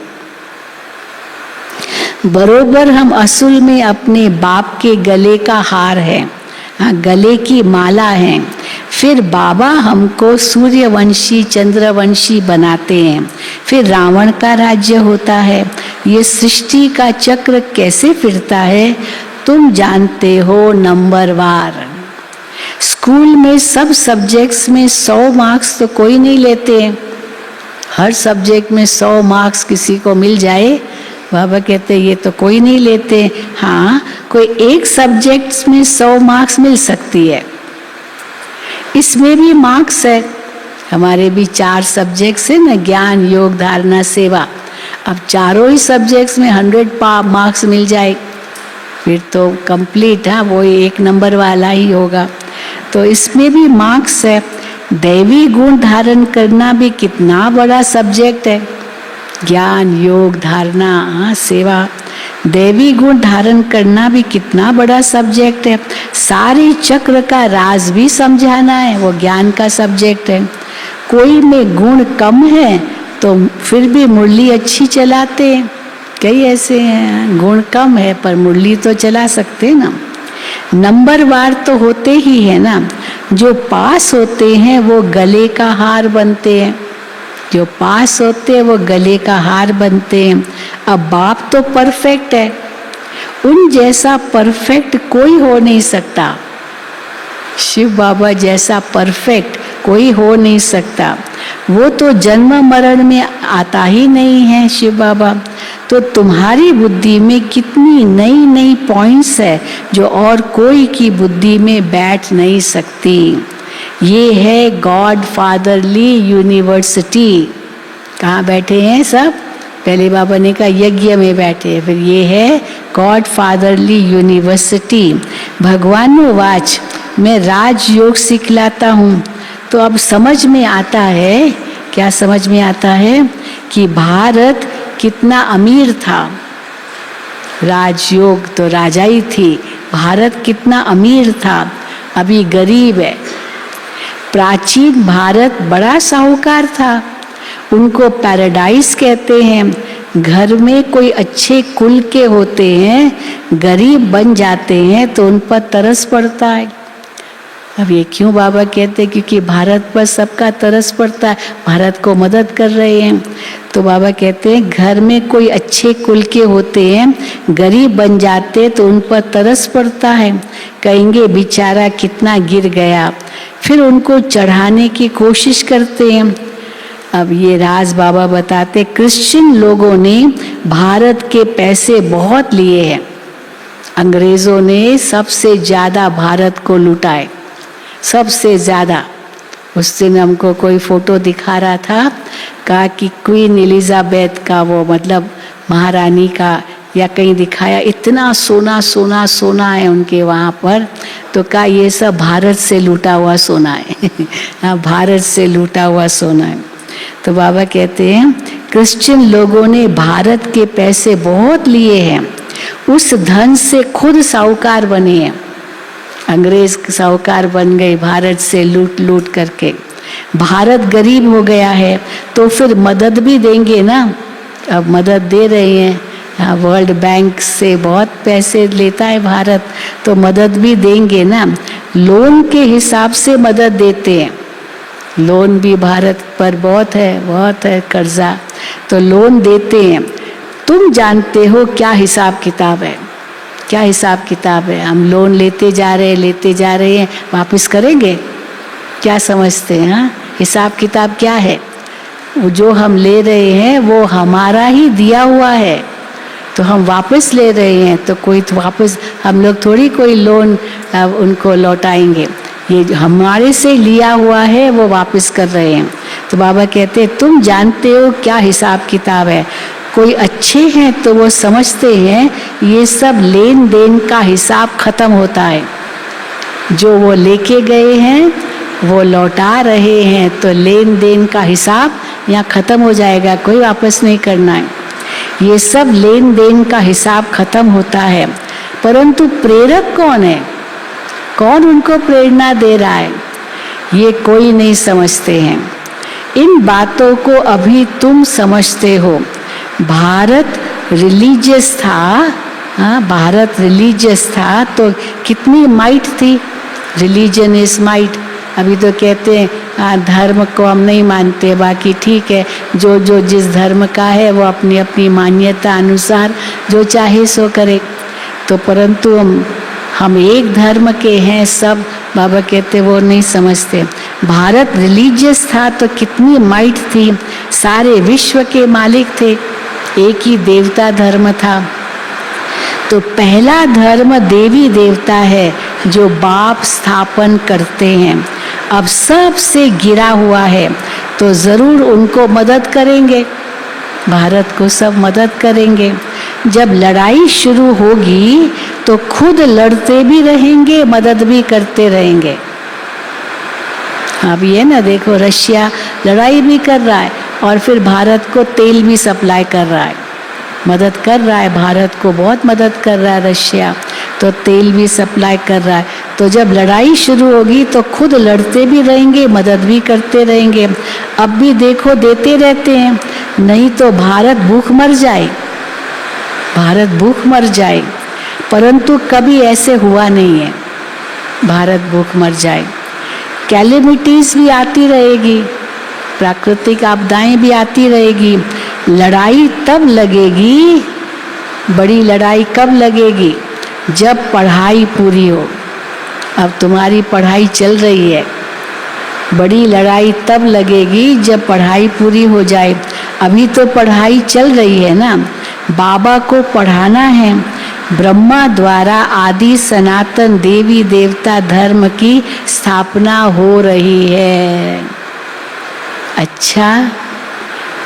बरोबर हम असल में अपने बाप के गले का हार हैं, गले की माला हैं। फिर बाबा हमको सूर्यवंशी चंद्रवंशी बनाते हैं, फिर रावण का राज्य होता है। ये सृष्टि का चक्र कैसे फिरता है तुम जानते हो नंबरवार। स्कूल में सब सब्जेक्ट्स में 100 मार्क्स तो कोई नहीं लेते हैं। हर सब्जेक्ट में 100 मार्क्स किसी को मिल जाए, बाबा कहते ये तो कोई नहीं लेते। हाँ, कोई एक सब्जेक्ट्स में 100 मार्क्स मिल सकती है, इसमें भी मार्क्स है। हमारे भी 4 सब्जेक्ट्स है ना, ज्ञान योग धारणा सेवा। अब चारों ही सब्जेक्ट्स में 100 मार्क्स मिल जाए फिर तो कंप्लीट है, वो 1 नंबर वाला ही होगा। तो इसमें भी मार्क्स है। दैवी गुण धारण करना भी कितना बड़ा सब्जेक्ट है, ज्ञान योग धारणा सेवा। दैवी गुण धारण करना भी कितना बड़ा सब्जेक्ट है। सारे चक्र का राज भी समझाना है, वो ज्ञान का सब्जेक्ट है। कोई में गुण कम है तो फिर भी मुरली अच्छी चलाते हैं। कई ऐसे हैं गुण कम है पर मुरली तो चला सकते ना। नंबरवार तो होते ही है ना। जो पास होते हैं वो गले का हार बनते हैं, जो पास होते हैं वो गले का हार बनते हैं। अब बाप तो परफेक्ट है, उन जैसा परफेक्ट कोई हो नहीं सकता। शिव बाबा जैसा परफेक्ट कोई हो नहीं सकता। वो तो जन्म मरण में आता ही नहीं है शिव बाबा। तो तुम्हारी बुद्धि में कितनी नई नई पॉइंट्स है जो और कोई की बुद्धि में बैठ नहीं सकती। ये है गॉड फादरली यूनिवर्सिटी। कहाँ बैठे हैं सब? पहले बाबा ने कहा यज्ञ में बैठे, फिर ये है गॉड फादरली यूनिवर्सिटी। भगवान वाच मैं राजयोग सिखलाता हूँ। तो अब समझ में आता है, क्या समझ में आता है कि भारत कितना अमीर था। राजयोग तो राजा ही थी, भारत कितना अमीर था, अभी गरीब है। प्राचीन भारत बड़ा साहूकार था, उनको पैराडाइज कहते हैं। घर में कोई अच्छे कुल के होते हैं, गरीब बन जाते हैं तो उन पर तरस पड़ता है। अब ये क्यों बाबा कहते हैं? क्योंकि भारत पर सबका तरस पड़ता है, भारत को मदद कर रहे हैं। तो बाबा कहते हैं घर में कोई अच्छे कुल के होते हैं, गरीब बन जाते तो उन पर तरस पड़ता है। कहेंगे बेचारा कितना गिर गया, फिर उनको चढ़ाने की कोशिश करते हैं। अब ये राज बाबा बताते, क्रिश्चियन लोगों ने भारत के पैसे बहुत लिए हैं। अंग्रेजों ने सबसे ज्यादा भारत को लुटाए, सबसे ज्यादा। उस दिन हमको कोई फोटो दिखा रहा था, कहा कि क्वीन एलिजाबेथ का वो मतलब महारानी का या कहीं दिखाया, इतना सोना सोना सोना है उनके वहाँ पर। तो कहा ये सब भारत से लूटा हुआ सोना है हाँ, भारत से लूटा हुआ सोना है। तो बाबा कहते हैं क्रिश्चियन लोगों ने भारत के पैसे बहुत लिए हैं, उस धन से खुद साहूकार बने हैं। अंग्रेज साहूकार बन गए भारत से लूट लूट करके। भारत गरीब हो गया है तो फिर मदद भी देंगे ना। अब मदद दे रहे हैं, वर्ल्ड बैंक से बहुत पैसे लेता है भारत, तो मदद भी देंगे ना। लोन के हिसाब से मदद देते हैं, लोन भी भारत पर बहुत है कर्जा, तो लोन देते हैं। तुम जानते हो क्या हिसाब किताब है, क्या हिसाब किताब है। हम लोन लेते जा रहे हैं, वापस करेंगे? क्या समझते हैं? हाँ, हिसाब किताब क्या है? वो जो हम ले रहे हैं वो हमारा ही दिया हुआ है, तो हम वापस ले रहे हैं, तो कोई तो वापस, हम लोग थोड़ी कोई लोन उनको लौटाएंगे, ये जो हमारे से लिया हुआ है वो वापस कर रहे हैं। तो बाबा कहते हैं तुम जानते हो क्या हिसाब किताब है। कोई अच्छे हैं तो वो समझते हैं ये सब लेन देन का हिसाब खत्म होता है, जो वो लेके गए हैं वो लौटा रहे हैं, तो लेन देन का हिसाब यहाँ खत्म हो जाएगा, कोई वापस नहीं करना है। ये सब लेन देन का हिसाब खत्म होता है, परंतु प्रेरक कौन है, कौन उनको प्रेरणा दे रहा है, ये कोई नहीं समझते हैं। इन बातों को अभी तुम समझते हो। भारत रिलीजियस था, हाँ, भारत रिलीजियस था तो कितनी माइट थी, रिलीजन इज माइट। अभी तो कहते हैं धर्म को हम नहीं मानते, बाकी ठीक है, जो जो जिस धर्म का है वो अपनी अपनी मान्यता अनुसार जो चाहे सो करे। तो परंतु हम एक धर्म के हैं सब, बाबा कहते वो नहीं समझते। भारत रिलीजियस था तो कितनी माइट थी, सारे विश्व के मालिक थे, एक ही देवता धर्म था। तो पहला धर्म देवी देवता है जो बाप स्थापन करते हैं। अब सबसे गिरा हुआ है तो जरूर उनको मदद करेंगे, भारत को सब मदद करेंगे। जब लड़ाई शुरू होगी तो खुद लड़ते भी रहेंगे, मदद भी करते रहेंगे। अब ये ना देखो, रशिया लड़ाई भी कर रहा है और फिर भारत को तेल भी सप्लाई कर रहा है, मदद कर रहा है, भारत को बहुत मदद कर रहा है रशिया, तो तेल भी सप्लाई कर रहा है। तो जब लड़ाई शुरू होगी तो खुद लड़ते भी रहेंगे, मदद भी करते रहेंगे। अब भी देखो देते रहते हैं, नहीं तो भारत भूख मर जाए, भारत भूख मर जाए। परंतु कभी ऐसे हुआ नहीं है भारत भूख मर जाए। कैलेमिटीज भी आती रहेगी, प्राकृतिक आपदाएं भी आती रहेगी। लड़ाई तब लगेगी, बड़ी लड़ाई कब लगेगी, जब पढ़ाई पूरी हो। अब तुम्हारी पढ़ाई चल रही है, बड़ी लड़ाई तब लगेगी जब पढ़ाई पूरी हो जाए। अभी तो पढ़ाई चल रही है ना, बाबा को पढ़ाना है। ब्रह्मा द्वारा आदि सनातन देवी देवता धर्म की स्थापना हो रही है। अच्छा,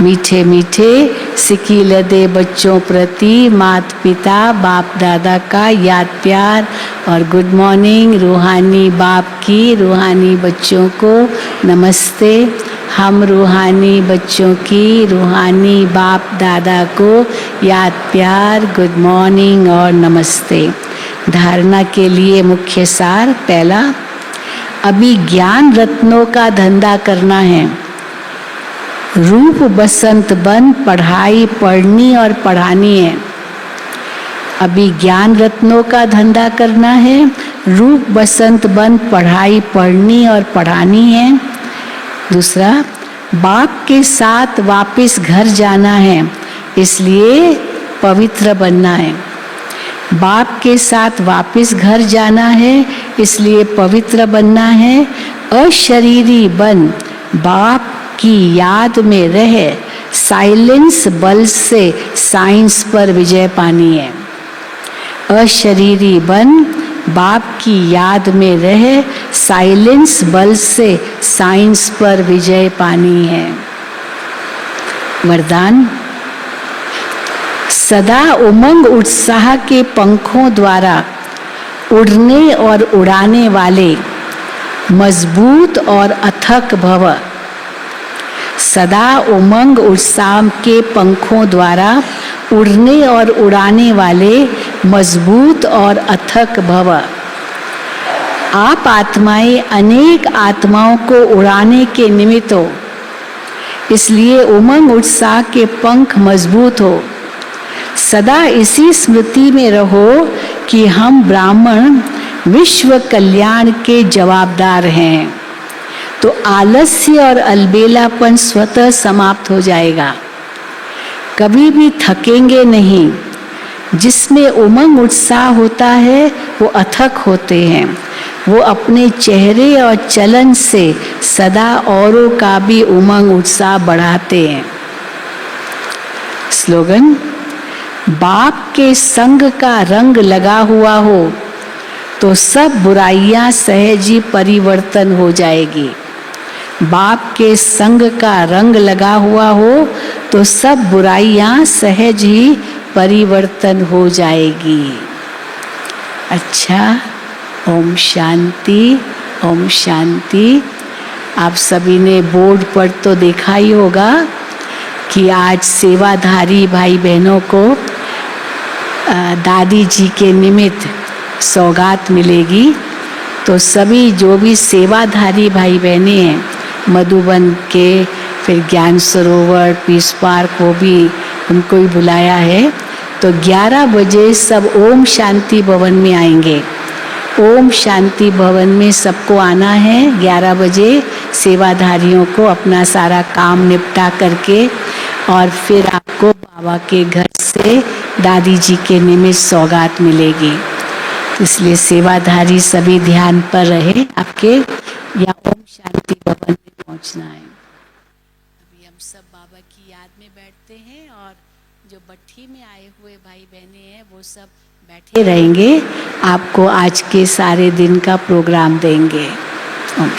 मीठे मीठे सिकी लदे बच्चों प्रति माता पिता बाप दादा का याद प्यार और गुड मॉर्निंग। रूहानी बाप की रूहानी बच्चों को नमस्ते। हम रूहानी बच्चों की रूहानी बाप दादा को याद प्यार, गुड मॉर्निंग और नमस्ते। धारणा के लिए मुख्य सार पहला, अभी ज्ञान रत्नों का धंधा करना है। रूप बसंत बन पढ़ाई पढ़नी और पढ़ानी है। अभी ज्ञान रत्नों का धंधा करना है, रूप बसंत बन पढ़ाई पढ़नी और पढ़ानी है। दूसरा, बाप के साथ वापस घर जाना है, इसलिए पवित्र बनना है। बाप के साथ वापस घर जाना है, इसलिए पवित्र बनना है। अशरीरी बन बाप की याद में रह साइलेंस बल से साइंस पर विजय पानी है। अशरीरी बन बाप की याद में रह साइलेंस बल से साइंस पर विजय पानी है। वरदान, सदा उमंग उत्साह के पंखों द्वारा उड़ने और उड़ाने वाले मजबूत और अथक भव। सदा उमंग उत्साह के पंखों द्वारा उड़ने और उड़ाने वाले मजबूत और अथक भव। आप आत्माएं अनेक आत्माओं को उड़ाने के निमित्त हो, इसलिए उमंग उत्साह के पंख मजबूत हो। सदा इसी स्मृति में रहो कि हम ब्राह्मण विश्व कल्याण के जवाबदार हैं, तो आलस्य और अलबेलापन स्वतः समाप्त हो जाएगा। कभी भी थकेंगे नहीं। जिसमें उमंग उत्साह होता है वो अथक होते हैं। वो अपने चेहरे और चलन से सदा औरों का भी उमंग उत्साह बढ़ाते हैं। स्लोगन, बाप के संग का रंग लगा हुआ हो तो सब बुराइयां सहज ही परिवर्तन हो जाएगी। बाप के संग का रंग लगा हुआ हो तो सब बुराइयां सहज ही परिवर्तन हो जाएगी। अच्छा, ओम शांति, ओम शांति। आप सभी ने बोर्ड पर तो देखा ही होगा कि आज सेवाधारी भाई बहनों को दादी जी के निमित्त सौगात मिलेगी। तो सभी जो भी सेवाधारी भाई बहनें हैं मधुबन के, फिर ज्ञान सरोवर, पीस पार्क, वो भी उनको ही बुलाया है। तो 11 बजे सब ओम शांति भवन में आएंगे। ओम शांति भवन में सबको आना है 11 बजे। सेवाधारियों को अपना सारा काम निपटा करके और फिर आपको बाबा के घर से दादी जी के निमित्त सौगात मिलेगी। इसलिए सेवाधारी सभी ध्यान पर रहे आपके, या ओम शांति भवन में पहुंचना है। अभी हम सब बाबा की याद में बैठते हैं और जो भट्ठी में आए हुए भाई बहने हैं वो सब बैठे रहेंगे, आपको आज के सारे दिन का प्रोग्राम देंगे।